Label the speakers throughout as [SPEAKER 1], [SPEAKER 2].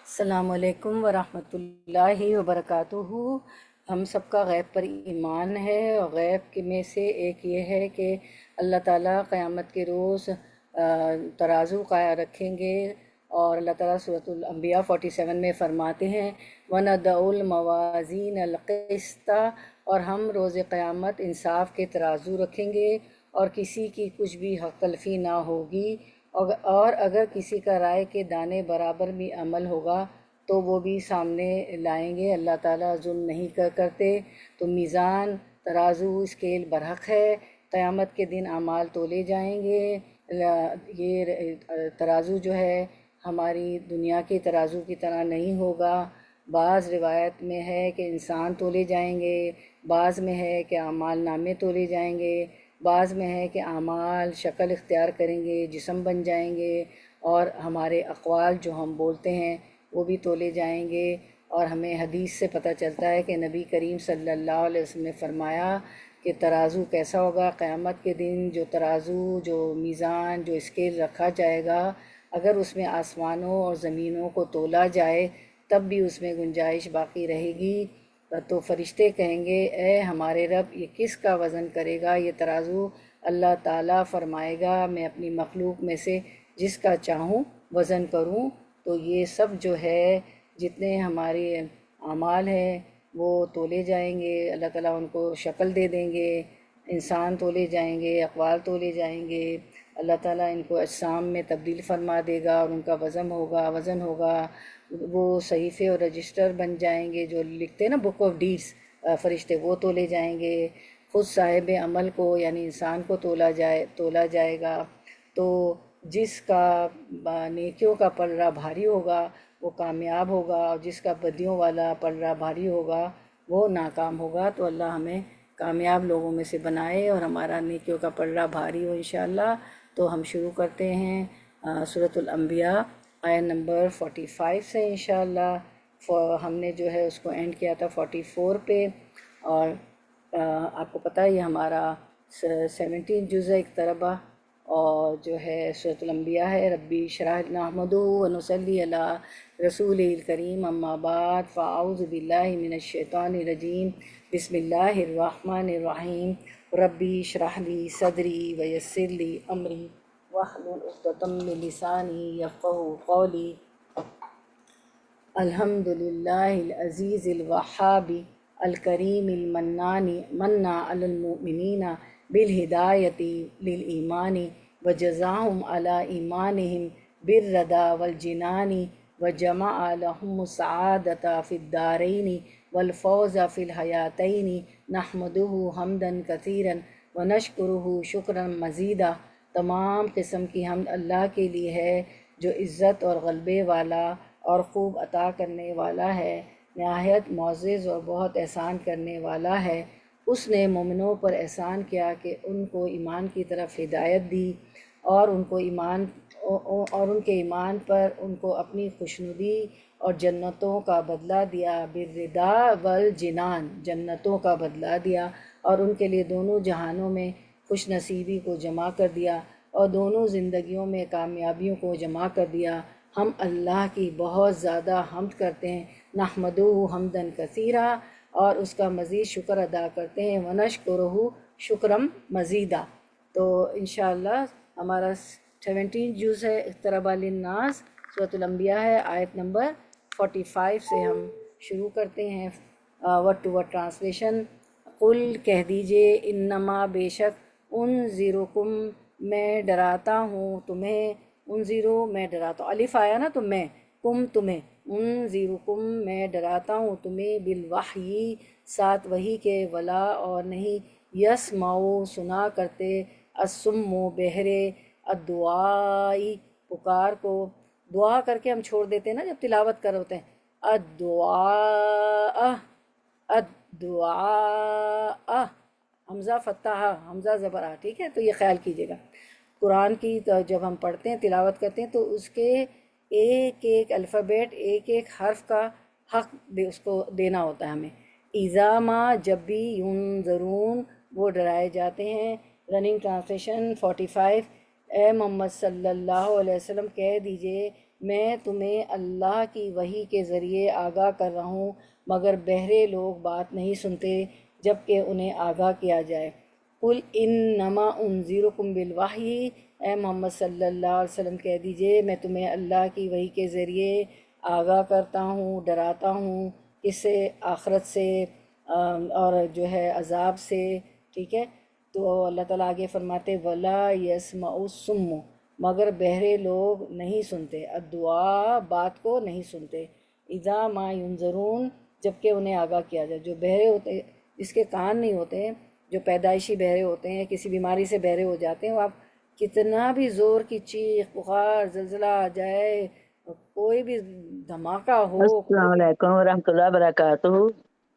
[SPEAKER 1] السلام علیکم ورحمۃ اللہ وبرکاتہ۔ ہم سب کا غیب پر ایمان ہے، اور غیب کے میں سے ایک یہ ہے کہ اللہ تعالیٰ قیامت کے روز ترازو قائم رکھیں گے، اور اللہ تعالیٰ سورۃ الانبیاء 47 میں فرماتے ہیں وَنَضَعُ الْمَوَازِينَ الْقِسْطَ، اور ہم روز قیامت انصاف کے ترازو رکھیں گے اور کسی کی کچھ بھی حق تلفی نہ ہوگی، اور اگر کسی کا رائے کے دانے برابر بھی عمل ہوگا تو وہ بھی سامنے لائیں گے۔ اللہ تعالیٰ ظلم نہیں کرتے، تو میزان ترازو اسکیل برحق ہے۔ قیامت کے دن اعمال تولے جائیں گے۔ یہ ترازو جو ہے ہماری دنیا کے ترازو کی طرح نہیں ہوگا۔ بعض روایت میں ہے کہ انسان تولے جائیں گے، بعض میں ہے کہ اعمال نامے تولے جائیں گے، بعض میں ہے کہ اعمال شکل اختیار کریں گے، جسم بن جائیں گے، اور ہمارے اقوال جو ہم بولتے ہیں وہ بھی تولے جائیں گے۔ اور ہمیں حدیث سے پتہ چلتا ہے کہ نبی کریم صلی اللہ علیہ وسلم نے فرمایا کہ ترازو کیسا ہوگا قیامت کے دن۔ جو ترازو، جو میزان، جو اسکیل رکھا جائے گا، اگر اس میں آسمانوں اور زمینوں کو تولا جائے تب بھی اس میں گنجائش باقی رہے گی، تو فرشتے کہیں گے اے ہمارے رب، یہ کس کا وزن کرے گا یہ ترازو؟ اللہ تعالیٰ فرمائے گا میں اپنی مخلوق میں سے جس کا چاہوں وزن کروں۔ تو یہ سب جو ہے جتنے ہمارے اعمال ہیں وہ تولے جائیں گے، اللہ تعالیٰ ان کو شکل دے دیں گے، انسان تولے جائیں گے، اقوال تولے جائیں گے، اللہ تعالیٰ ان کو اجسام میں تبدیل فرما دے گا، اور ان کا وزن ہوگا، وہ صحیفے اور رجسٹر بن جائیں گے جو لکھتے ہیں نا، بک آف ڈیڈس، فرشتے وہ تولے جائیں گے۔ خود صاحب عمل کو یعنی انسان کو تولا جائے گا۔ تو جس کا نیکیوں کا پلڑا بھاری ہوگا وہ کامیاب ہوگا، اور جس کا بدیوں والا پلڑا بھاری ہوگا وہ ناکام ہوگا۔ تو اللہ ہمیں کامیاب لوگوں میں سے بنائے اور ہمارا نیکیوں کا پلڑا بھاری ہو انشاءاللہ۔ تو ہم شروع کرتے ہیں سورۃ الانبیاء آیت نمبر 45 سے انشاءاللہ۔ ہم نے جو ہے اس کو اینڈ کیا تھا 44 پہ، اور آپ کو پتہ ہے یہ ہمارا 17 جز اقتربہ، اور جو ہے سورۃ الانبیاء ہے۔ ربی اشرح نحمدہ ونصلی علی رسول الکریم، اما بعد فاعوذ باللہ من الشیطان الرجیم، بسم اللہ الرحمن الرحیم۔ ربی اشرح لی صدری ویسر لی امری واحلل عقدۃ من لسانی یفقہوا قولی۔ الحمد للہ العزیز الوہاب الکریم المنان، منا علی المؤمنین بالہدایۃ للایمان وجزاہم علی ایمانہم بالرضا والجنان، وجمع لہم السعادۃ فی الدارین والفوز فی الحیاتین، نحمدہ حمدا کثیرا ونشکرہ شکرا مزیدا۔ تمام قسم کی حمد اللہ کے لیے ہے جو عزت اور غلبے والا اور خوب عطا کرنے والا ہے، نہایت معزز اور بہت احسان کرنے والا ہے۔ اس نے مومنوں پر احسان کیا کہ ان کو ایمان کی طرف ہدایت دی، اور ان کے ایمان پر ان کو اپنی خوشنودی اور جنتوں کا بدلہ دیا، بالرضا والجنان، جنتوں کا بدلہ دیا، اور ان کے لیے دونوں جہانوں میں خوش نصیبی کو جمع کر دیا، اور دونوں زندگیوں میں کامیابیوں کو جمع کر دیا۔ ہم اللہ کی بہت زیادہ حمد کرتے ہیں، نحمدہ حمدا کثیرا، اور اس کا مزید شکر ادا کرتے ہیں، ونشکرہ شکرم مزیدہ۔ تو انشاءاللہ ہمارا 17 جز ہے اقترب للناس، سورۃ الانبیاء ہے، آیت نمبر 45 سے ہم شروع کرتے ہیں۔ Word to word translation. قل کہہ دیجئے، انما بے شک، انذرکم میں ڈراتا ہوں تمہیں، انذرو میں ڈراتا ہوں، الف آیا نا تو میں، کم تمہیں، انذرکم میں ڈراتا ہوں تمہیں، بالوحی ساتھ وحی کے، ولا اور نہیں، یسمعو سنا کرتے، الصم بہرے، الدعائی پکار کو، دعا کر کے ہم چھوڑ دیتے ہیں نا جب تلاوت کر ہوتے ہیں، الدعاء، الدعاء، حمزہ فتح، حمزہ زبر آ، ٹھیک ہے، تو یہ خیال کیجیے گا۔ قرآن کی جب ہم پڑھتے ہیں تلاوت کرتے ہیں تو اس کے ایک ایک الفابیٹ، ایک ایک حرف کا حق اس کو دینا ہوتا ہے ہمیں۔ اذا ما جب بھی، ینظرون وہ ڈرائے جاتے ہیں۔ Running translation 45۔ اے محمد صلی اللہ علیہ وسلم کہہ دیجئے، میں تمہیں اللہ کی وحی کے ذریعے آگاہ کر رہا ہوں، مگر بہرے لوگ بات نہیں سنتے جب کہ انہیں آگاہ کیا جائے۔ قل انما انذرکم بالوحی، اے محمد صلی اللہ علیہ وسلم کہہ دیجئے میں تمہیں اللہ کی وحی کے ذریعے آگاہ کرتا ہوں، ڈراتا ہوں، کس سے؟ آخرت سے، اور جو ہے عذاب سے، ٹھیک ہے۔ تو اللہ تعالیٰ آگے فرماتے وَلَا يَسْمَعُ الصُّمُّ، مگر بہرے لوگ نہیں سنتے، الدعا بات کو نہیں سنتے، اذا ما ینذرون جب کہ انہیں آگاہ کیا جائے۔ جو بہرے ہوتے، جس کے کان نہیں ہوتے، جو پیدائشی بہرے ہوتے ہیں، کسی بیماری سے بہرے ہو جاتے ہیں، وہ آپ کتنا بھی زور کی چیخ، بخار، زلزلہ آ جائے، کوئی بھی دھماکہ ہو،
[SPEAKER 2] السلام
[SPEAKER 1] کوئی
[SPEAKER 2] علیکم ورحمۃ اللہ وبرکاتہ،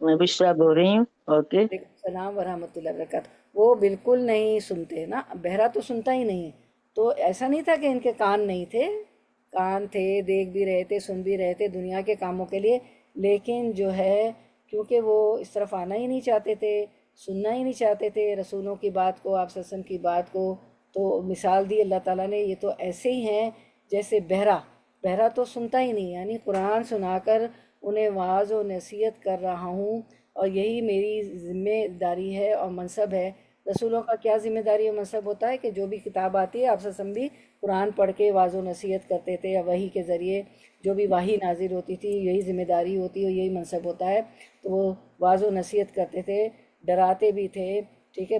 [SPEAKER 2] میں بشرا بول رہی ہوں۔ اوکے،
[SPEAKER 1] وعلیکم السلام ورحمۃ اللہ وبرکاتہ، وہ بالکل نہیں سنتے نا، بہرا تو سنتا ہی نہیں ہے۔ تو ایسا نہیں تھا کہ ان کے کان نہیں تھے، کان تھے، دیکھ بھی رہے تھے، سن بھی رہے تھے دنیا کے کاموں کے لیے، لیکن جو ہے کیونکہ وہ اس طرف آنا ہی نہیں چاہتے تھے، سننا ہی نہیں چاہتے تھے رسولوں کی بات کو، آپ صلی اللہ علیہ وسلم کی بات کو، تو مثال دی اللہ تعالیٰ نے، یہ تو ایسے ہی ہیں جیسے بہرا، بہرا تو سنتا ہی نہیں، یعنی قرآن سنا کر انہیں واعظ و نصیحت کر رہا ہوں، اور یہی میری ذمہ داری ہے اور منصب ہے۔ رسولوں کا کیا ذمہ داری اور منصب ہوتا ہے کہ جو بھی کتاب آتی ہے آپ صلی اللہ علیہ وسلم بھی قرآن پڑھ کے واعظ و نصیحت کرتے تھے، یا وحی کے ذریعے جو بھی وحی نازل ہوتی تھی، یہی ذمہ داری ہوتی ہے اور یہی منصب ہوتا ہے۔ تو وہ واعظ و نصیحت کرتے تھے، ڈراتے بھی تھے، ٹھیک ہے۔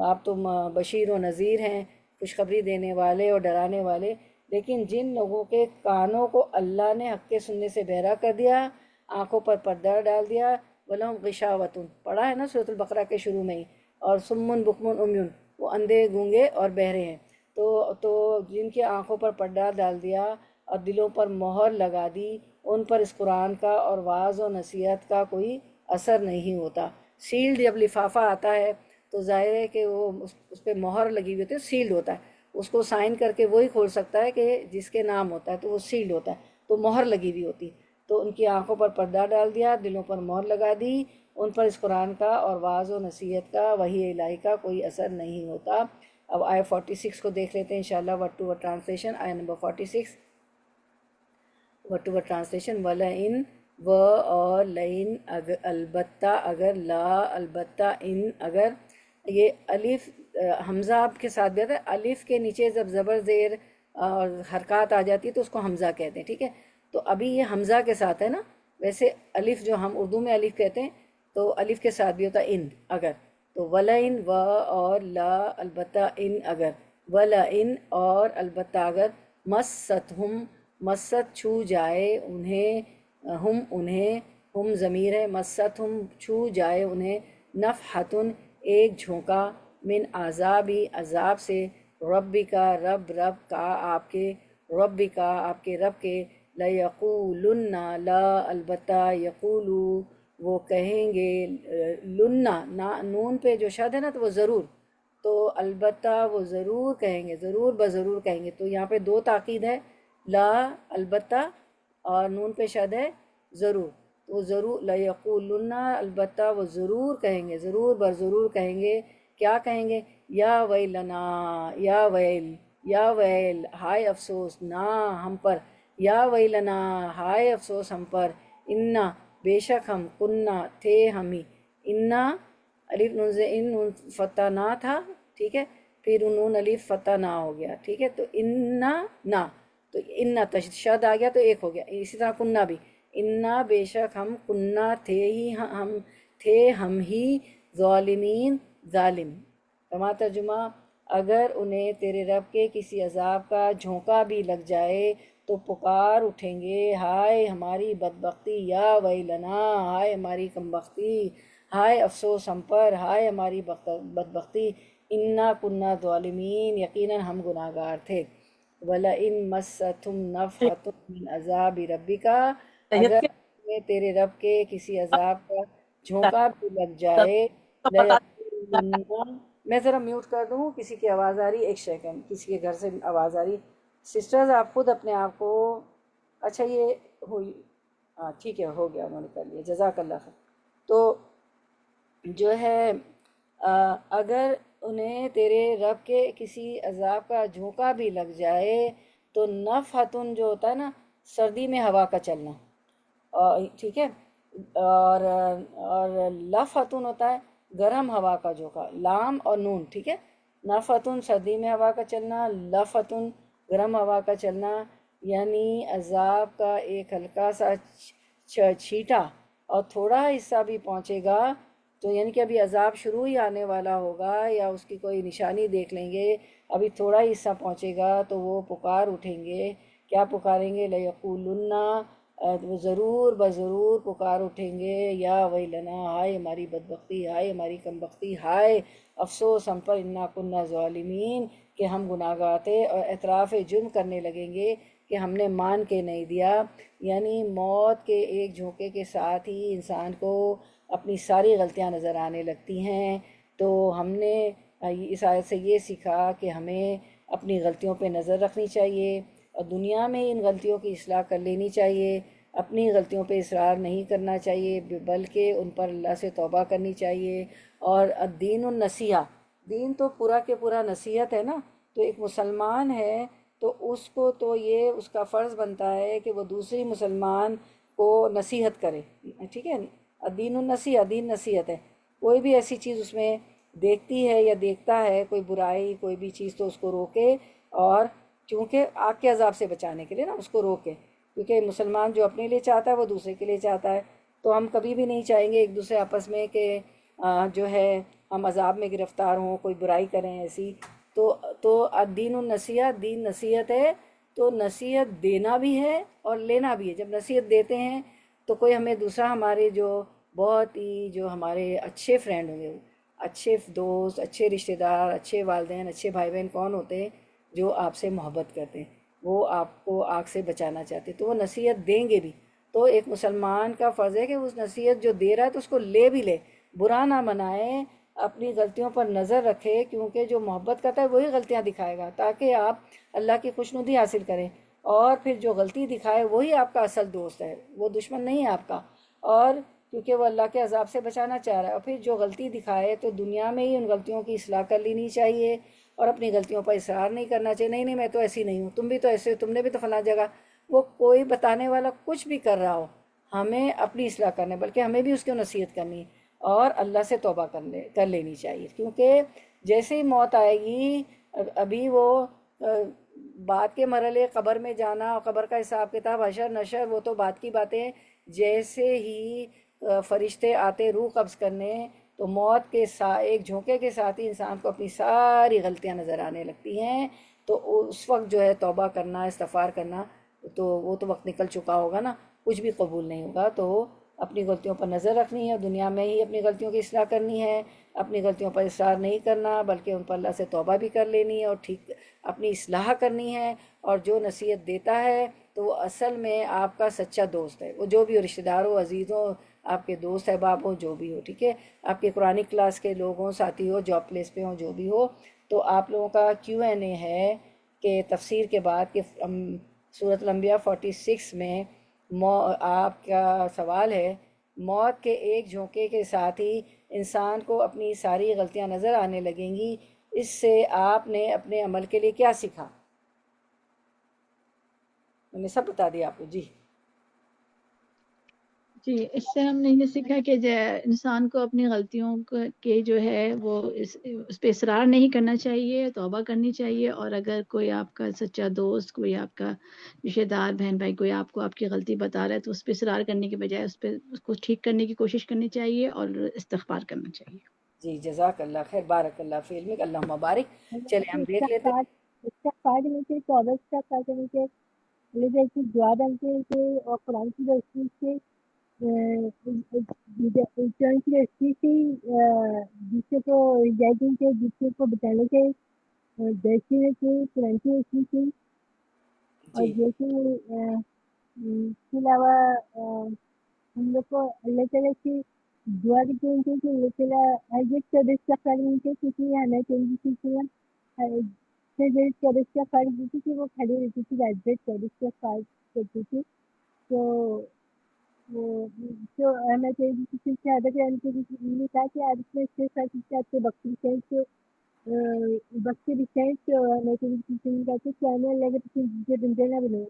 [SPEAKER 1] آپ تو بشیر و نذیر ہیں، خوشخبری دینے والے اور ڈرانے والے، لیکن جن لوگوں کے کانوں کو اللہ نے حق کے سننے سے بہرا کر دیا، آنکھوں پر پردہ ڈال دیا، وَلَهُمْ غِشَاوَةٌ پڑھا ہے نا سورۃ البقرہ کے شروع میں ہی، اور سُمٌّ بُکْمٌ عُمْیٌ وہ اندھے گونگے اور بہرے ہیں، تو جن کی آنکھوں پر پردہ ڈال دیا اور دلوں پر مہر لگا دی، ان پر اس قرآن کا اور واعظ و نصیحت کا کوئی اثر نہیں ہوتا۔ سیلڈ جب لفافہ آتا ہے تو ظاہر ہے کہ وہ اس پہ مہر لگی ہوئی ہوتی ہے، سیلڈ ہوتا ہے، اس کو سائن کر کے وہی کھول سکتا ہے کہ جس کے نام ہوتا ہے، تو وہ سیلڈ ہوتا ہے، تو مہر لگی ہوئی ہوتی، تو ان کی آنکھوں پر پردہ ڈال دیا، دلوں پر مہر لگا دی، ان پر اس قرآن کا اور واعظ و نصیحت کا، وحی الہی کا کوئی اثر نہیں ہوتا۔ اب آیہ 46 کو دیکھ لیتے ہیں انشاءاللہ، ورڈ ٹو ورڈ ٹرانسلیشن، آیہ number 46، word to word translation, وَلَئِن و اور لئن البتہ اگر، لا البتہ ان اگر، یہ الف حمزہ آپ کے ساتھ بھی آتا ہے، الف کے نیچے جب زبر زیر اور حرکات آ جاتی ہے تو اس کو حمزہ کہتے ہیں، ٹھیک ہے۔ تو ابھی یہ حمزہ کے ساتھ ہے نا، ویسے الف جو ہم اردو میں الف کہتے ہیں تو الف کے ساتھ بھی ہوتا ہے ان اگر، تو وَلَئِن و اور لا البتہ ان اگر، وَلَئِن اور البتہ اگر، مَسَّتْہُم مست چھو جائے انہیں، ہم انہیں، ہم ضمیر ہے، مستہم چھو جائے انہیں، نفحتن ایک جھونکا، من عذابی عذاب سے، ربی کا رب کا آپ کے، ربی کا آپ کے رب کے، لَيَقُولُنَّ لا البتہ یقولو وہ کہیں گے، لنّا نون پہ جو شد ہے نا تو وہ ضرور، تو البتہ وہ ضرور کہیں گے، ضرور بضرور کہیں گے، تو یہاں پہ دو تاکید ہے، لا البتہ اور نون پہ شد ہے ضرور، تو ضرور لَيَقُولُنَّ البتہ وہ ضرور کہیں گے، ضرور ضرور کہیں گے، کیا کہیں گے؟ یا ویلنا، یا ویل، یا ویل ہائے افسوس، نا ہم پر، یا ویلنا ہائے افسوس ہم پر، انا بے شک ہم، کننا تھے ہم ہی، انا الف نون سے ان نون فتح نہ تھا، ٹھیک ہے، پھر نون الف فتح نہ ہو گیا، ٹھیک ہے، تو انا نا، تو انا تشدد آ گیا تو ایک ہو گیا، اسی طرح کننا بھی، انا بے شک ہم، کننا تھے ہی ہم، تھے ہم ہی، ظالمین ظالم۔ کما ترجمہ، اگر انہیں تیرے رب کے کسی عذاب کا جھونکا بھی لگ جائے تو پکار اٹھیں گے، ہائے ہماری بدبختی، یا ویلنا ہائے ہماری کمبختی، ہائے افسوس ہم پر، ہائے ہماری بدبختی، انا کننا ظالمین یقیناً ہم گناہ گار تھے۔ وَلَئِن مَسَّتْهُمْ نَفْحَةٌ مِّنْ عَذَابِ رَبِّكَ اگر تمہیں تیرے رب کے کسی عذاب کا جھونکا بھی لگ جائے، لَيَقُولُنَّ میں ذرا میوٹ کر دوں، کسی کی آواز آ رہی، ایک سیکنڈ، کسی کے گھر سے آواز آ رہی، سسٹرز آپ خود اپنے آپ کو، اچھا یہ ہوئی، ہاں ٹھیک ہے، ہو گیا، انہوں نے کر لیا، جزاک اللہ خیر۔ تو جو ہے اگر انہیں تیرے رب کے کسی عذاب کا جھونکا بھی لگ جائے تو نفحتن جو ہوتا ہے نا، سردی میں ہوا کا چلنا، اور ٹھیک ہے، اور لفتن ہوتا ہے گرم ہوا کا جھونکا، لام اور نون، ٹھیک ہے، نفتن سردی میں ہوا کا چلنا، لفتن گرم ہوا کا چلنا، یعنی عذاب کا ایک ہلکا سا چھیٹا اور تھوڑا حصہ بھی پہنچے گا تو یعنی کہ ابھی عذاب شروع ہی آنے والا ہوگا یا اس کی کوئی نشانی دیکھ لیں گے، ابھی تھوڑا ہی حصہ پہنچے گا تو وہ پکار اٹھیں گے، کیا پکاریں گے؟ لَيَقُولُنَّ، وہ ضرور بضرور پکار اٹھیں گے، یا ویلنا، ہائے ہماری بدبختی، ہائے ہماری کم بختی، ہائے افسوس ہم پر، انا کننا ظالمین، کہ ہم گناہ گار تھے، اور اعتراف جرم کرنے لگیں گے کہ ہم نے مان کے نہیں دیا۔ یعنی موت کے ایک جھونکے کے ساتھ ہی انسان کو اپنی ساری غلطیاں نظر آنے لگتی ہیں۔ تو ہم نے اس آیت سے یہ سیکھا کہ ہمیں اپنی غلطیوں پہ نظر رکھنی چاہیے اور دنیا میں ان غلطیوں کی اصلاح کر لینی چاہیے، اپنی غلطیوں پہ اصرار نہیں کرنا چاہیے بلکہ ان پر اللہ سے توبہ کرنی چاہیے۔ اور الدین النصیحہ، دین تو پورا کے پورا نصیحت ہے نا، تو ایک مسلمان ہے تو اس کو تو یہ اس کا فرض بنتا ہے کہ وہ دوسری مسلمان کو نصیحت کرے، ٹھیک ہے، الدین النصیحہ، دین نصیحت ہے، کوئی بھی ایسی چیز اس میں دیکھتی ہے یا دیکھتا ہے کوئی برائی کوئی بھی چیز تو اس کو روکے، اور چونکہ آگ کے عذاب سے بچانے کے لیے نا اس کو روکے، کیونکہ مسلمان جو اپنے لیے چاہتا ہے وہ دوسرے کے لیے چاہتا ہے، تو ہم کبھی بھی نہیں چاہیں گے ایک دوسرے آپس میں کہ جو ہے ہم عذاب میں گرفتار ہوں، کوئی برائی کریں ایسی۔ تو الدین النصیحہ، دین نصیحت ہے، تو نصیحت دینا بھی ہے اور لینا بھی ہے۔ جب نصیحت دیتے ہیں تو کوئی ہمیں دوسرا، ہمارے جو بہت ہی جو ہمارے اچھے فرینڈ ہوں گے، اچھے دوست، اچھے رشتہ دار، اچھے والدین، اچھے بھائی بہن کون ہوتے ہیں؟ جو آپ سے محبت کرتے ہیں، وہ آپ کو آگ سے بچانا چاہتے ہیں، تو وہ نصیحت دیں گے بھی۔ تو ایک مسلمان کا فرض ہے کہ اس نصیحت جو دے رہا ہے تو اس کو لے بھی لے، برا نہ منائے، اپنی غلطیوں پر نظر رکھے، کیونکہ جو محبت کرتا ہے وہی غلطیاں دکھائے گا تاکہ آپ اللہ کی خوشنودی حاصل کریں، اور پھر جو غلطی دکھائے وہی آپ کا اصل دوست ہے، وہ دشمن نہیں ہے آپ کا، اور کیونکہ وہ اللہ کے عذاب سے بچانا چاہ رہا ہے۔ اور پھر جو غلطی دکھائے تو دنیا میں ہی ان غلطیوں کی اصلاح کر لینی چاہیے اور اپنی غلطیوں پر اصرار نہیں کرنا چاہیے، نہیں نہیں میں تو ایسی نہیں ہوں، تم بھی تو ایسے ہو، تم نے بھی تو فلاں جگہ، وہ کوئی بتانے والا کچھ بھی کر رہا ہو، ہمیں اپنی اصلاح کرنے بلکہ ہمیں بھی اس کی نصیحت کرنی اور اللہ سے توبہ کر لینی چاہیے، کیونکہ جیسے ہی موت آئے گی ابھی وہ بعد کے مرحلے قبر میں جانا اور قبر کا حساب کتاب، حشر نشر، وہ تو بعد کی باتیں ہیں۔ جیسے ہی فرشتے آتے روح قبض کرنے تو موت کے ایک جھونکے کے ساتھ ہی انسان کو اپنی ساری غلطیاں نظر آنے لگتی ہیں، تو اس وقت جو ہے توبہ کرنا، استغفار کرنا، تو وہ تو وقت نکل چکا ہوگا نا، کچھ بھی قبول نہیں ہوگا۔ تو اپنی غلطیوں پر نظر رکھنی ہے، دنیا میں ہی اپنی غلطیوں کی اصلاح کرنی ہے، اپنی غلطیوں پر اصرار نہیں کرنا بلکہ ان پر اللہ سے توبہ بھی کر لینی ہے اور ٹھیک اپنی اصلاح کرنی ہے۔ اور جو نصیحت دیتا ہے تو وہ اصل میں آپ کا سچا دوست ہے، وہ جو بھی ہو، رشتہ دار ہو، عزیز ہو، آپ کے دوست احباب ہو، جو بھی ہو، ٹھیک ہے، آپ کے قرآن کلاس کے لوگ ہوں، ساتھی ہو، جاب پلیس پہ ہوں، جو بھی ہو۔ تو آپ لوگوں کا Q&A ہے کہ تفسیر کے بعد کہ سورۃ الانبیاء 46 میں آپ کا سوال ہے، موت کے ایک جھونکے کے ساتھ ہی انسان کو اپنی ساری غلطیاں نظر آنے لگیں گی، اس سے آپ نے اپنے عمل کے لیے کیا سیکھا؟ میں نے سب بتا دیا آپ کو، جی۔
[SPEAKER 3] جی، اس سے ہم نے یہ سیکھا کہ انسان کو اپنی غلطیوں کے جو ہے وہ اس پہ اصرار نہیں کرنا چاہیے، توبہ کرنی چاہیے، اور اگر کوئی آپ کا سچا دوست، کوئی آپ کا رشتہ دار، بہن بھائی، کوئی آپ کو آپ کی غلطی بتا رہا ہے تو اس پہ اصرار کرنے کے بجائے اس کو ٹھیک کرنے کی کوشش کرنی چاہیے اور استغفار کرنا چاہیے۔
[SPEAKER 1] جی، جزاک اللہ خیر، بارک اللہ فی علمک، اللہ مبارک۔ چلیں ہم دیکھ لیتے ہیں۔
[SPEAKER 4] استغفار کے نیچے 14 استغفار کے نیچے جیسے دعا ڈالتے تھے اور قرآن کی روشنی سے قرآن کی روشنی سے دوسرے کو ہدایت کے دوسرے کو بتانے کے دیکھنے کے قرآن کی روشنی سے، اور
[SPEAKER 1] جی
[SPEAKER 4] جیسے اس کے علاوہ ہم لوگ کو اللہ تعالیٰ کی دعا بھی کرنی چاہیے کہ اللہ تعالیٰ ہر ایک کا رشتہ کرنے کے، کیونکہ ہمیں چاہیے کہ چوبیس کا فرض دیتی تھی، وہ کھڑی رہتی تھی، رات 24 کا فرض کرتی تھی، تو تو ہمیں چاہیے کسی سے عادت رہنے کے لیے کہا کہ آپ نے اس کے ساتھ بخشی سینس بخشی بھی سینس ہمیں چاہیے کسی نے کہا کہ کیا ہمیں لگے تو بندے نہ بنو۔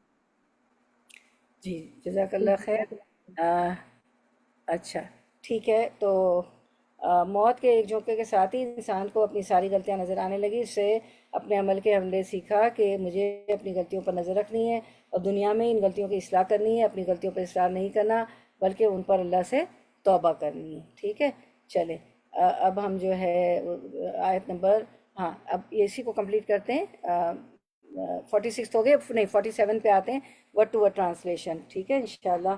[SPEAKER 1] جی جزاک اللہ خیر. اچھا ٹھیک ہے. تو موت کے ایک جھونکے کے ساتھ ہی انسان کو اپنی ساری غلطیاں نظر آنے لگی. اس سے اپنے عمل کے حملے سیکھا کہ مجھے اپنی غلطیوں پر نظر رکھنی ہے اور دنیا میں ان غلطیوں کی اصلاح کرنی ہے. اپنی غلطیوں پر اصرار نہیں کرنا بلکہ ان پر اللہ سے توبہ کرنی ہے. ٹھیک ہے. چلیں اب ہم جو ہے آیت نمبر، ہاں اب اسی کو کمپلیٹ کرتے ہیں. 46 ہو گئے، نہیں 47 پہ آتے ہیں، ورڈ ٹو ورڈ ٹرانسلیشن. ٹھیک ہے انشاءاللہ.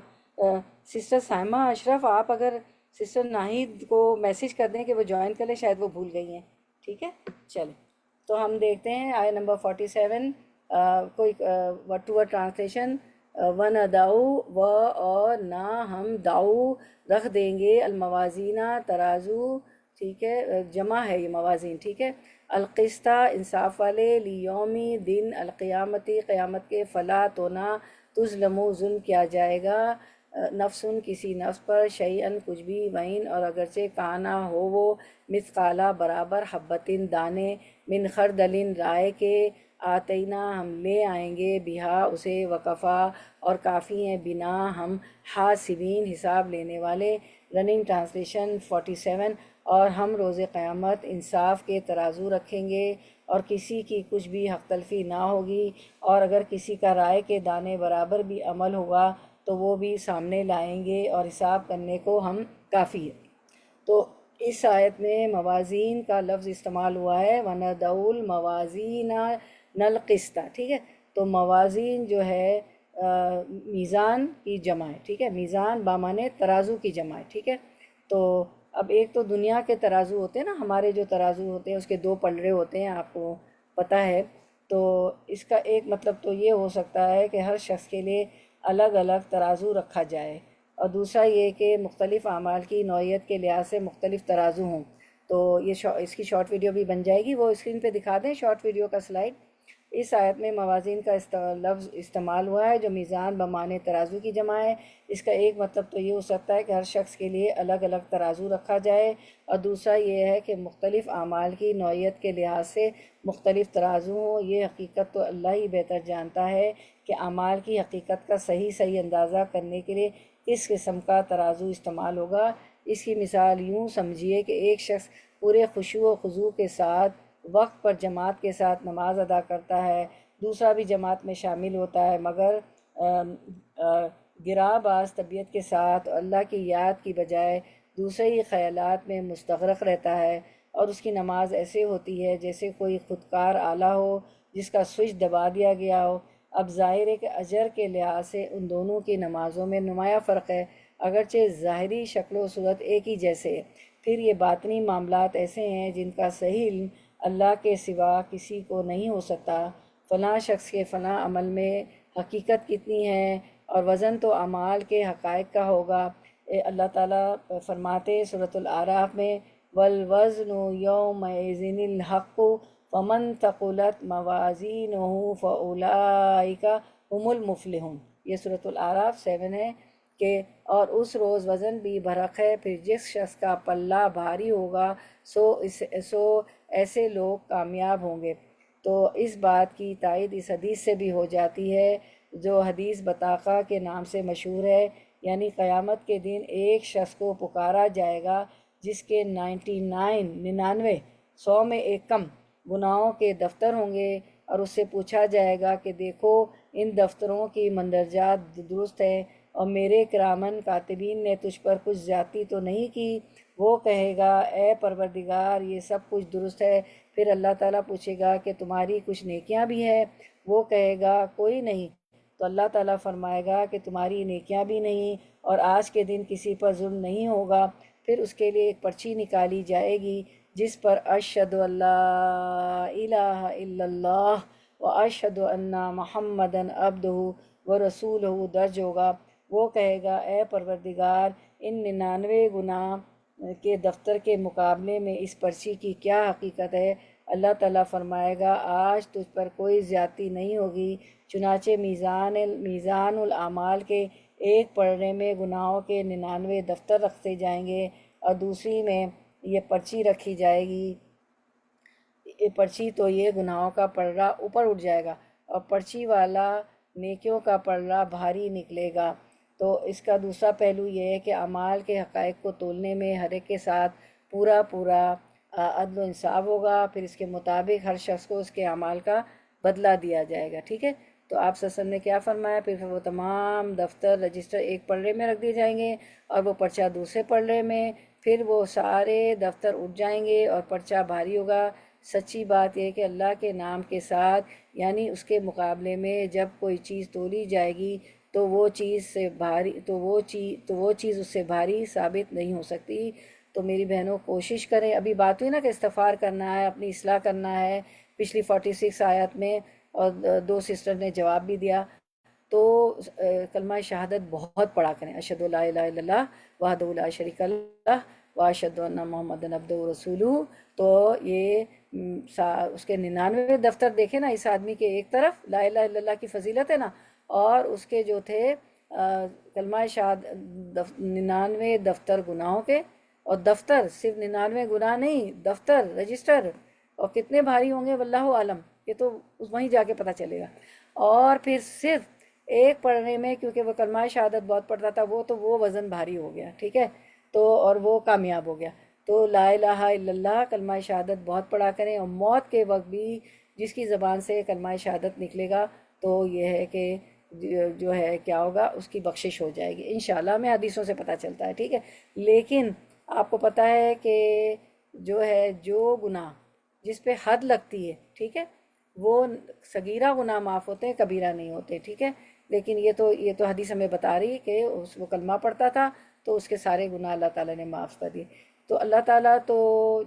[SPEAKER 1] سسٹر سائمہ اشرف، آپ اگر سسٹر ناہید کو میسج کر دیں کہ وہ جوائن کر لیں، شاید وہ بھول گئی ہیں. ٹھیک ہے. چلیں تو ہم دیکھتے ہیں آیت نمبر 47. کوئی ورڈ ٹو ورڈ ٹرانسلیشن. وَنَدَعُ و اور نہ ہم دعو رکھ دیں گے الموازینہ ترازو. ٹھیک ہے، جمع ہے یہ موازین. ٹھیک ہے. القسطہ انصاف والے، لیومی دن، القیامتی قیامت کے، فلا تو نہ تظلمو ظلم کیا جائے گا، نفسن کسی نفس پر، شیئن کچھ بھی، وین اور اگرچہ کانا ہو وہ، مثقالا برابر، حبتن دانے، من خردلن رائے کے، آتینا ہم لے آئیں گے، بہا اسے، وکفا اور کافی ہیں، بنا ہم، حاسبین حساب لینے والے. Running translation 47. اور ہم روز قیامت انصاف کے ترازو رکھیں گے اور کسی کی کچھ بھی حق تلفی نہ ہوگی، اور اگر کسی کا رائے کے دانے برابر بھی عمل ہوگا تو وہ بھی سامنے لائیں گے اور حساب کرنے کو ہم کافی ہے. تو اس آیت میں موازین کا لفظ استعمال ہوا ہے، وَنَدَعُ الْمَوَازِينَ الْقِسْطَ. ٹھیک ہے. تو موازین جو ہے میزان کی جمع ہے. ٹھیک ہے. میزان بامانے ترازو کی جمع ہے. ٹھیک ہے. تو اب ایک تو دنیا کے ترازو ہوتے ہیں نا، ہمارے جو ترازو ہوتے ہیں اس کے دو پلڑے ہوتے ہیں، آپ کو پتہ ہے. تو اس کا ایک مطلب تو یہ ہو سکتا ہے کہ ہر شخص کے لیے الگ الگ ترازو رکھا جائے، اور دوسرا یہ کہ مختلف اعمال کی نوعیت کے لحاظ سے مختلف ترازو ہوں. تو یہ اس کی شارٹ ویڈیو بھی بن جائے گی، وہ اسکرین پہ دکھا دیں شارٹ ویڈیو کا سلائیڈ. اس آیت میں موازین کا لفظ استعمال ہوا ہے جو میزان بمانے ترازو کی جمع ہے. اس کا ایک مطلب تو یہ ہو سکتا ہے کہ ہر شخص کے لیے الگ الگ ترازو رکھا جائے، اور دوسرا یہ ہے کہ مختلف اعمال کی نوعیت کے لحاظ سے مختلف ترازو ہوں. یہ حقیقت تو اللہ ہی بہتر جانتا ہے کہ اعمال کی حقیقت کا صحیح اندازہ کرنے کے لیے کس قسم کا ترازو استعمال ہوگا. اس کی مثال یوں سمجھیے کہ ایک شخص پورے خشوع و خضوع کے ساتھ وقت پر جماعت کے ساتھ نماز ادا کرتا ہے، دوسرا بھی جماعت میں شامل ہوتا ہے، مگر گراں باز طبیعت کے ساتھ اللہ کی یاد کی بجائے دوسرے ہی خیالات میں مستغرق رہتا ہے، اور اس کی نماز ایسے ہوتی ہے جیسے کوئی خودکار آلہ ہو جس کا سوئچ دبا دیا گیا ہو. اب ظاہر ہے کہ اجر کے لحاظ سے ان دونوں کی نمازوں میں نمایاں فرق ہے، اگرچہ ظاہری شکل و صورت ایک ہی جیسے ہے. پھر یہ باطنی معاملات ایسے ہیں جن کا صحیح علم اللہ کے سوا کسی کو نہیں ہو سکتا. فلاں شخص کے فلاں عمل میں حقیقت کتنی ہے اور وزن تو اعمال کے حقائق کا ہوگا. اللہ تعالیٰ فرماتے سورۃ الاعراف میں، وَالْوَزْنُ يَوْمَئِذٍ الْحَقُّ فَمَنْ ثَقُلَتْ مَوَازِينُهُ فَأُولَئِكَ هُمُ الْمُفْلِحُونَ. یہ سورۃ الاعراف 7 ہے کہ اور اس روز وزن بھی برحق ہے، پھر جس شخص کا پلہ بھاری ہوگا سو ایسے لوگ کامیاب ہوں گے. تو اس بات کی تائید اس حدیث سے بھی ہو جاتی ہے جو حدیث بطاقہ کے نام سے مشہور ہے، یعنی قیامت کے دن ایک شخص کو پکارا جائے گا جس کے 99 100 میں ایک کم گناہوں کے دفتر ہوں گے، اور اس سے پوچھا جائے گا کہ دیکھو ان دفتروں کی مندرجات درست ہے اور میرے کرامن کاتبین نے تجھ پر کچھ زیادتی تو نہیں کی. وہ کہے گا اے پروردگار یہ سب کچھ درست ہے. پھر اللہ تعالیٰ پوچھے گا کہ تمہاری کچھ نیکیاں بھی ہیں؟ وہ کہے گا کوئی نہیں. تو اللہ تعالیٰ فرمائے گا کہ تمہاری نیکیاں بھی نہیں، اور آج کے دن کسی پر ظلم نہیں ہوگا. پھر اس کے لیے ایک پرچی نکالی جائے گی جس پر اشہد اللہ الہ الا اللہ و اشہد ان محمدن عبدہ و رسولہ درج ہوگا. وہ کہے گا اے پروردگار ان 99 گناہ کے دفتر کے مقابلے میں اس پرچی کی کیا حقیقت ہے؟ اللہ تعالیٰ فرمائے گا آج تجھ پر کوئی زیادتی نہیں ہوگی. چنانچہ میزان الاعمال کے ایک پلڑے میں گناہوں کے 99 دفتر رکھتے جائیں گے اور دوسری میں یہ پرچی رکھی جائے گی. یہ پرچی تو یہ گناہوں کا پلڑا اوپر اٹھ جائے گا اور پرچی والا نیکیوں کا پلڑا بھاری نکلے گا۔ تو اس کا دوسرا پہلو یہ ہے کہ اعمال کے حقائق کو تولنے میں ہر ایک کے ساتھ پورا عدل و انصاف ہوگا، پھر اس کے مطابق ہر شخص کو اس کے اعمال کا بدلہ دیا جائے گا، ٹھیک ہے۔ تو آپ صلی اللہ علیہ وسلم نے کیا فرمایا، پھر وہ تمام دفتر رجسٹر ایک پلڑے میں رکھ دیے جائیں گے اور وہ پرچہ دوسرے پلڑے میں، پھر وہ سارے دفتر اٹھ جائیں گے اور پرچہ بھاری ہوگا۔ سچی بات یہ ہے کہ اللہ کے نام کے ساتھ، یعنی اس کے مقابلے میں جب کوئی چیز تولی جائے گی تو وہ چیز اس سے بھاری ثابت نہیں ہو سکتی۔ تو میری بہنوں کوشش کریں، ابھی بات ہوئی نا کہ استغفار کرنا ہے، اپنی اصلاح کرنا ہے، پچھلی 46 آیات میں، اور 2 سسٹر نے جواب بھی دیا۔ تو کلمہ شہادت بہت پڑھا کریں، اشہد لا الہ الا اللہ وحدہ لا شریک لہ واشہد ان محمدًا عبدہ ورسولہ۔ تو یہ اس کے 99 دفتر دیکھیں نا، اس آدمی کے ایک طرف لا الہ الا اللہ کی فضیلت ہے نا، اور اس کے جو تھے کلمہ شہادت 99 دفتر گناہوں کے، اور دفتر صرف 99 گناہ نہیں، دفتر رجسٹر، اور کتنے بھاری ہوں گے واللہ عالم، یہ تو وہیں جا کے پتہ چلے گا۔ اور پھر صرف ایک پڑھنے میں، کیونکہ وہ کلمہ شہادت بہت پڑھتا تھا، وہ وزن بھاری ہو گیا، ٹھیک ہے، تو اور وہ کامیاب ہو گیا۔ تو لا الہ الا اللہ کلمہ شہادت بہت پڑھا کریں، اور موت کے وقت بھی جس کی زبان سے کلمہ شہادت نکلے گا تو یہ ہے کہ جو ہے کیا ہوگا، اس کی بخشش ہو جائے گی انشاءاللہ، ہمیں حدیثوں سے پتہ چلتا ہے، ٹھیک ہے۔ لیکن آپ کو پتہ ہے کہ جو گناہ جس پہ حد لگتی ہے، ٹھیک ہے، وہ صغیرہ گناہ معاف ہوتے ہیں، کبیرہ نہیں ہوتے، ٹھیک ہے۔ لیکن یہ تو حدیث ہمیں بتا رہی کہ وہ کلمہ پڑھتا تھا تو اس کے سارے گناہ اللہ تعالیٰ نے معاف کر دیے۔ تو اللہ تعالیٰ تو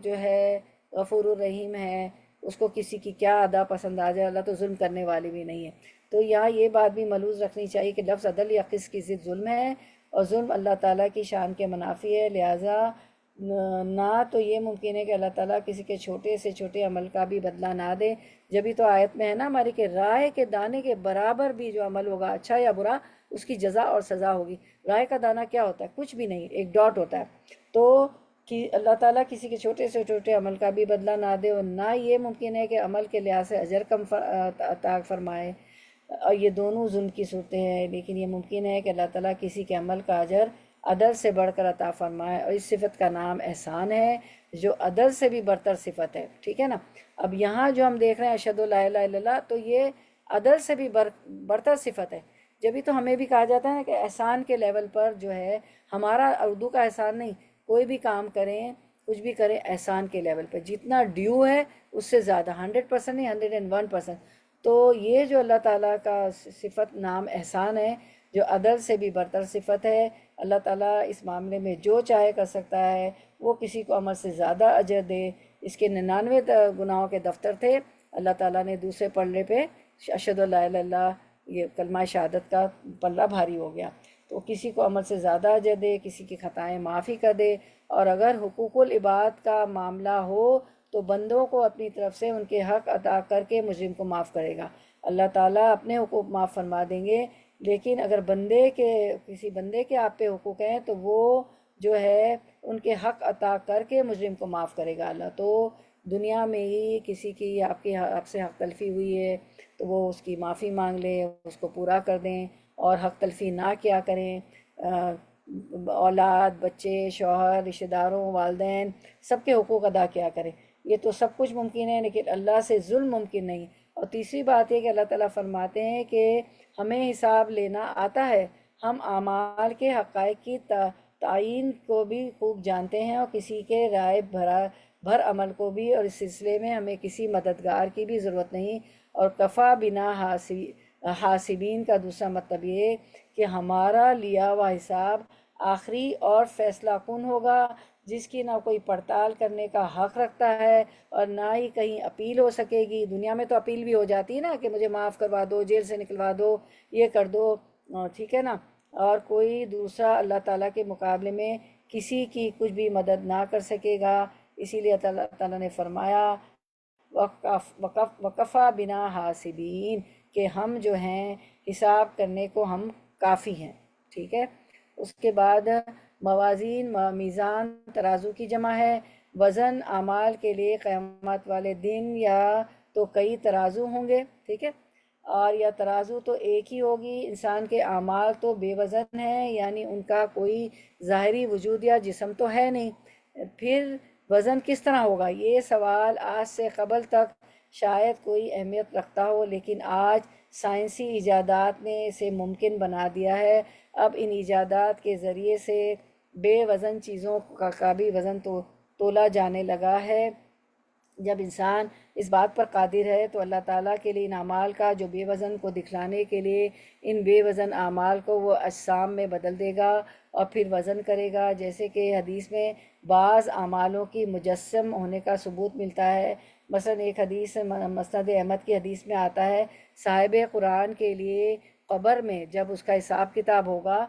[SPEAKER 1] جو ہے غفور الرحیم ہے، اس کو کسی کی کیا ادا پسند آ جائے، اللہ تو ظلم کرنے والی بھی نہیں ہے۔ تو یہاں یہ بات بھی ملحوظ رکھنی چاہیے کہ لفظ عدل یا قسط کی ضد ظلم ہے، اور ظلم اللہ تعالیٰ کی شان کے منافی ہے، لہٰذا نہ تو یہ ممکن ہے کہ اللہ تعالیٰ کسی کے چھوٹے سے چھوٹے عمل کا بھی بدلہ نہ دے۔ جبھی تو آیت میں ہے نا ہماری کہ رائے کے دانے کے برابر بھی جو عمل ہوگا، اچھا یا برا، اس کی جزا اور سزا ہوگی۔ رائے کا دانہ کیا ہوتا ہے؟ کچھ بھی نہیں، ایک ڈاٹ ہوتا ہے۔ تو کہ اللہ تعالیٰ کسی کے چھوٹے سے چھوٹے عمل کا بھی بدلہ نہ دے، اور نہ یہ ممکن ہے کہ عمل کے لحاظ سے اجر کم عطا فرمائے، اور یہ دونوں ظلم کی صورتیں ہیں۔ لیکن یہ ممکن ہے کہ اللہ تعالیٰ کسی کے عمل کا اجر عدل سے بڑھ کر عطا فرمائے، اور اس صفت کا نام احسان ہے، جو عدل سے بھی برتر صفت ہے، ٹھیک ہے نا۔ اب یہاں جو ہم دیکھ رہے ہیں اشہد لا الہ الا اللہ، تو یہ عدل سے بھی برتر صفت ہے۔ جبھی تو ہمیں بھی کہا جاتا ہے کہ احسان کے لیول پر جو ہے ہمارا اردو کا احسان نہیں، کوئی بھی کام کریں، کچھ بھی کریں، احسان کے لیول پہ جتنا ڈیو ہے اس سے زیادہ، 100% نہیں، 101%۔ تو یہ جو اللہ تعالیٰ کا صفت نام احسان ہے، جو عدل سے بھی برتر صفت ہے، اللہ تعالیٰ اس معاملے میں جو چاہے کر سکتا ہے، وہ کسی کو عمل سے زیادہ اجر دے۔ اس کے 99 گناہوں کے دفتر تھے، اللہ تعالیٰ نے دوسرے پلڑے پہ اشہد لا الہ الا اللہ، یہ کلمہ شہادت کا پلہ بھاری ہو گیا، تو کسی کو عمل سے زیادہ اجر دے، کسی کی خطائیں معافی کر دے۔ اور اگر حقوق العباد کا معاملہ ہو تو بندوں کو اپنی طرف سے ان کے حق ادا کر کے مجرم کو معاف کرے گا، اللہ تعالیٰ اپنے حقوق معاف فرما دیں گے۔ لیکن اگر کسی بندے کے آپ پہ حقوق ہیں تو وہ جو ہے ان کے حق عطا کر کے مجرم کو معاف کرے گا اللہ۔ تو دنیا میں ہی کسی کی آپ سے حق تلفی ہوئی ہے تو وہ اس کی معافی مانگ لیں، اس کو پورا کر دیں، اور حق تلفی نہ کیا کریں۔ اولاد، بچے، شوہر، رشتہ داروں، والدین، سب کے حقوق ادا کیا کریں۔ یہ تو سب کچھ ممکن ہے، لیکن اللہ سے ظلم ممکن نہیں۔ اور تیسری بات یہ کہ اللہ تعالیٰ فرماتے ہیں کہ ہمیں حساب لینا آتا ہے، ہم اعمال کے حقائق کی تعین کو بھی خوب جانتے ہیں، اور کسی کے رائے بھر عمل کو بھی، اور اس سلسلے میں ہمیں کسی مددگار کی بھی ضرورت نہیں۔ اور کفا بنا حاسبین کا دوسرا مطلب یہ کہ ہمارا لیا ہوا حساب آخری اور فیصلہ کن ہوگا، جس کی نہ کوئی پڑتال کرنے کا حق رکھتا ہے اور نہ ہی کہیں اپیل ہو سکے گی۔ دنیا میں تو اپیل بھی ہو جاتی ہے نا کہ مجھے معاف کروا دو، جیل سے نکلوا دو، یہ کر دو، ٹھیک ہے نا۔ اور کوئی دوسرا اللہ تعالیٰ کے مقابلے میں کسی کی کچھ بھی مدد نہ کر سکے گا۔ اسی لیے اللہ تعالیٰ نے فرمایا وقفا بنا حاسبین، کہ ہم جو ہیں حساب کرنے کو ہم کافی ہیں، ٹھیک ہے۔ اس کے بعد موازین، میزان ترازو کی جمع ہے، وزن اعمال کے لیے قیامت والے دن یا تو کئی ترازو ہوں گے، ٹھیک ہے، اور یا ترازو تو ایک ہی ہوگی، انسان کے اعمال تو بے وزن ہیں، یعنی ان کا کوئی ظاہری وجود یا جسم تو ہے نہیں، پھر وزن کس طرح ہوگا؟ یہ سوال آج سے قبل تک شاید کوئی اہمیت رکھتا ہو، لیکن آج سائنسی ایجادات نے اسے ممکن بنا دیا ہے۔ اب ان ایجادات کے ذریعے سے بے وزن چیزوں کا بھی وزن تو تولا جانے لگا ہے۔ جب انسان اس بات پر قادر ہے تو اللہ تعالیٰ کے لیے ان اعمال کا جو بے وزن کو دکھلانے کے لیے ان بے وزن اعمال کو وہ اجسام میں بدل دے گا اور پھر وزن کرے گا، جیسے کہ حدیث میں بعض اعمالوں کی مجسم ہونے کا ثبوت ملتا ہے۔ مثلا ایک حدیث مسند احمد کی حدیث میں آتا ہے، صاحب قرآن کے لیے قبر میں جب اس کا حساب کتاب ہوگا،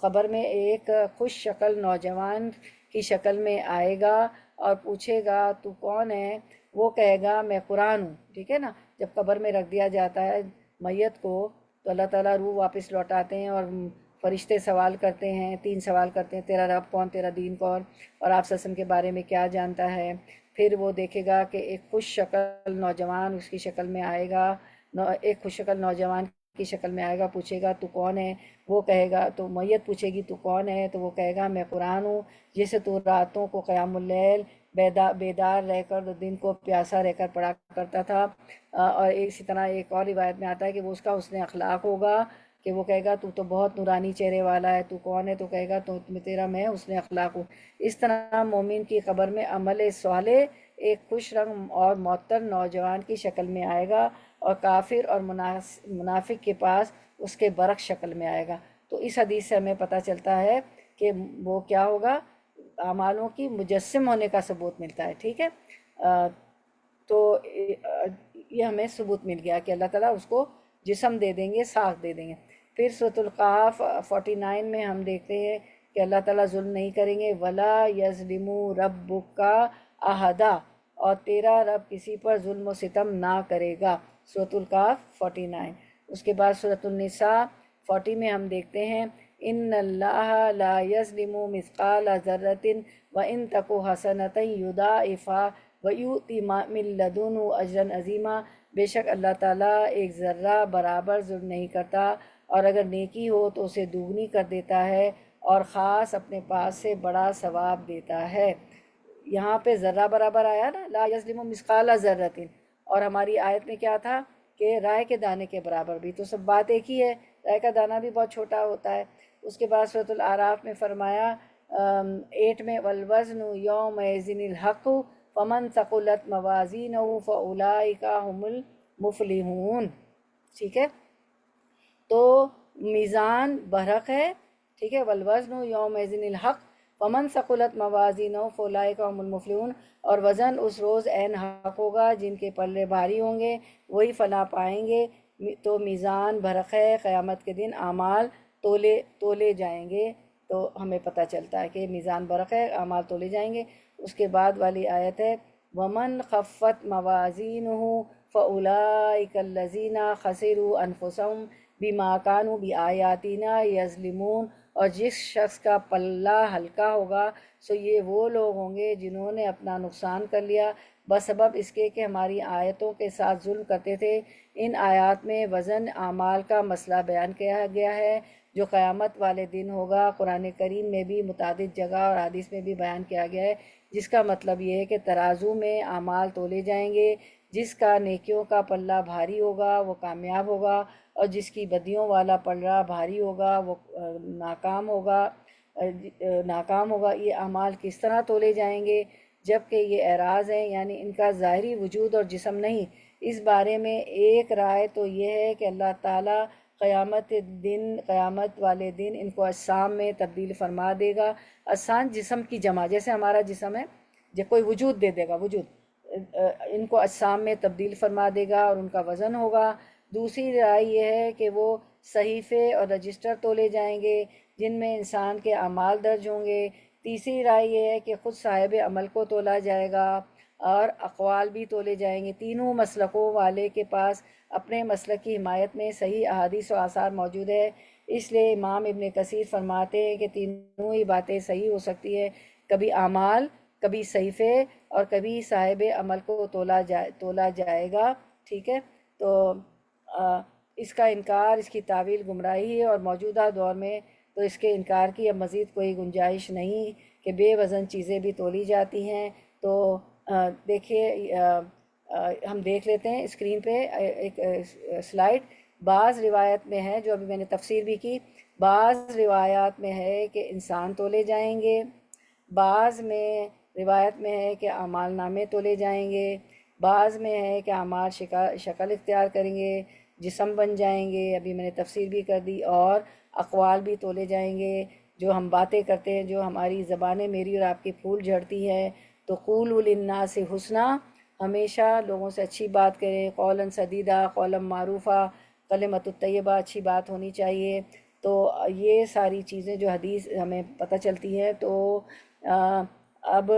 [SPEAKER 1] قبر میں ایک خوش شکل نوجوان کی شکل میں آئے گا اور پوچھے گا تو کون ہے؟ وہ کہے گا میں قرآن ہوں، ٹھیک ہے نا۔ جب قبر میں رکھ دیا جاتا ہے میت کو تو اللہ تعالیٰ روح واپس لوٹاتے ہیں اور فرشتے سوال کرتے ہیں، 3 سوال کرتے ہیں، تیرا رب کون، تیرا دین کون، اور آپ وسلم کے بارے میں کیا جانتا ہے۔ پھر وہ دیکھے گا کہ ایک خوش شکل نوجوان اس کی شکل میں آئے گا، ایک خوش شکل نوجوان کی شکل میں آئے گا، پوچھے گا تو کون ہے؟ وہ کہے گا، تو میت پوچھے گی تو کون ہے؟ تو وہ کہے گا میں قرآن ہوں، جسے تو راتوں کو قیام اللیل بیدار رہ کر دن کو پیاسا رہ کر پڑھا کرتا تھا۔ اور اسی طرح ایک اور روایت میں آتا ہے کہ وہ اس کا حسن اخلاق ہوگا، کہ وہ کہے گا تو بہت نورانی چہرے والا ہے، تو کون ہے؟ تو کہے گا تو تیرا میں حسن اخلاق ہوں۔ اس طرح مومن کی قبر میں عمل صالح ایک خوش رنگ اور معطر نوجوان کی شکل میں آئے گا، اور کافر اور منافق کے پاس اس کے برعکس شکل میں آئے گا۔ تو اس حدیث سے ہمیں پتہ چلتا ہے کہ وہ کیا ہوگا، اعمالوں کی مجسم ہونے کا ثبوت ملتا ہے، ٹھیک ہے۔ تو یہ ہمیں ثبوت مل گیا کہ اللہ تعالیٰ اس کو جسم دے دیں گے، ساخت دے دیں گے۔ پھر سورۃ القاف 49 میں ہم دیکھتے ہیں کہ اللہ تعالیٰ ظلم نہیں کریں گے، وَلَا يَظْلِمُ رَبُّكَ أَحَدًا، اور تیرا رب کسی پر ظلم و ستم نہ کرے گا، سورۃ القاف 49۔ اس کے بعد سورۃ النساء 40 میں ہم دیکھتے ہیں، ان اللہ لا یظلم مثقال ذرۃ وان تک حسنۃ یضاعفھا ویؤتی من لدنہ اجرا عظیما، بے شک اللہ تعالیٰ ایک ذرہ برابر ظلم نہیں کرتا، اور اگر نیکی ہو تو اسے دوگنی کر دیتا ہے، اور خاص اپنے پاس سے بڑا ثواب دیتا ہے۔ یہاں پہ ذرہ برابر آیا نا، لا یظلم مثقال ذرۃ، اور ہماری آیت میں کیا تھا کہ رائے کے دانے کے برابر بھی، تو سب بات ایک ہی ہے، رائے کا دانہ بھی بہت چھوٹا ہوتا ہے۔ اس کے بعد سورۃ الاعراف میں فرمایا 8 میں، والوزن یومئذ الحق فمن ثقلت موازینہ فاولئک هم المفلحون، ٹھیک ہے۔ تو میزان برحق ہے، ٹھیک ہے، والوزن یومئذ الحق فمن ثقلت موازینہ فاولئک هم المفلحون، اور وزن اس روز عین حق ہوگا، جن کے پلے بھاری ہوں گے وہی فلاح پائیں گے۔ تو میزان برحق ہے، قیامت کے دن اعمال تولے جائیں گے، تو ہمیں پتہ چلتا ہے کہ میزان برحق ہے، اعمال تولے جائیں گے۔ اس کے بعد والی آیت ہے، وَمَنْ خَفَّتْ مَوَازِينُهُ فَأُولَئِكَ الَّذِينَ خَسِرُوا أَنفُسَهُمْ بِمَا كَانُوا بِآيَاتِنَا يَظْلِمُونَ، اور جس شخص کا پلہ ہلکا ہوگا سو یہ وہ لوگ ہوں گے جنہوں نے اپنا نقصان کر لیا بسبب اس کے کہ ہماری آیتوں کے ساتھ ظلم کرتے تھے۔ ان آیات میں وزن اعمال کا مسئلہ بیان کیا گیا ہے جو قیامت والے دن ہوگا۔ قرآن کریم میں بھی متعدد جگہ اور حدیث میں بھی بیان کیا گیا ہے، جس کا مطلب یہ ہے کہ ترازو میں اعمال تولے جائیں گے، جس کا نیکیوں کا پلہ بھاری ہوگا وہ کامیاب ہوگا، اور جس کی بدیوں والا پلہ بھاری ہوگا وہ ناکام ہوگا۔ یہ اعمال کس طرح تولے جائیں گے؟ جبکہ یہ اعراض ہیں، یعنی ان کا ظاہری وجود اور جسم نہیں۔ اس بارے میں ایک رائے تو یہ ہے کہ اللہ تعالیٰ قیامت والے دن ان کو اجسام میں تبدیل فرما دے گا۔ اجسام جسم کی جمع، جیسے ہمارا جسم ہے، جب کوئی وجود دے دے گا، ان کو اجسام میں تبدیل فرما دے گا اور ان کا وزن ہوگا۔ دوسری رائے یہ ہے کہ وہ صحیفے اور رجسٹر تولے جائیں گے جن میں انسان کے اعمال درج ہوں گے۔ تیسری رائے یہ ہے کہ خود صاحب عمل کو تولا جائے گا اور اقوال بھی تولے جائیں گے۔ تینوں مسلکوں والے کے پاس اپنے مسلک کی حمایت میں صحیح احادیث و آثار موجود ہے، اس لیے امام ابن کثیر فرماتے ہیں کہ تینوں ہی باتیں صحیح ہو سکتی ہے، کبھی اعمال، کبھی صحیفے، اور کبھی صاحب عمل کو تولا جائے گا، ٹھیک ہے۔ تو اس کا انکار، اس کی تعویل گمراہی ہے، اور موجودہ دور میں تو اس کے انکار کی اب مزید کوئی گنجائش نہیں کہ بے وزن چیزیں بھی تولی جاتی ہیں۔ تو دیکھیے، ہم دیکھ لیتے ہیں اسکرین پہ ایک سلائیڈ۔ بعض روایت میں ہے، جو ابھی میں نے تفسیر بھی کی، بعض روایات میں ہے کہ انسان تولے جائیں گے، بعض میں روایت میں ہے کہ اعمال نامے تولے جائیں گے، بعض میں ہے کہ اعمال شکل اختیار کریں گے، جسم بن جائیں گے، ابھی میں نے تفسیر بھی کر دی، اور اقوال بھی تولے جائیں گے، جو ہم باتیں کرتے ہیں، جو ہماری زبانیں میری اور آپ کی پھول جھڑتی ہے۔ تو قولوا للناس حسنا، ہمیشہ لوگوں سے اچھی بات کریں، قولا سدیدا، قولا معروفہ، کلمۃ الطیبہ، اچھی بات ہونی چاہیے۔ تو یہ ساری چیزیں جو حدیث ہمیں پتہ چلتی ہے۔ تو اب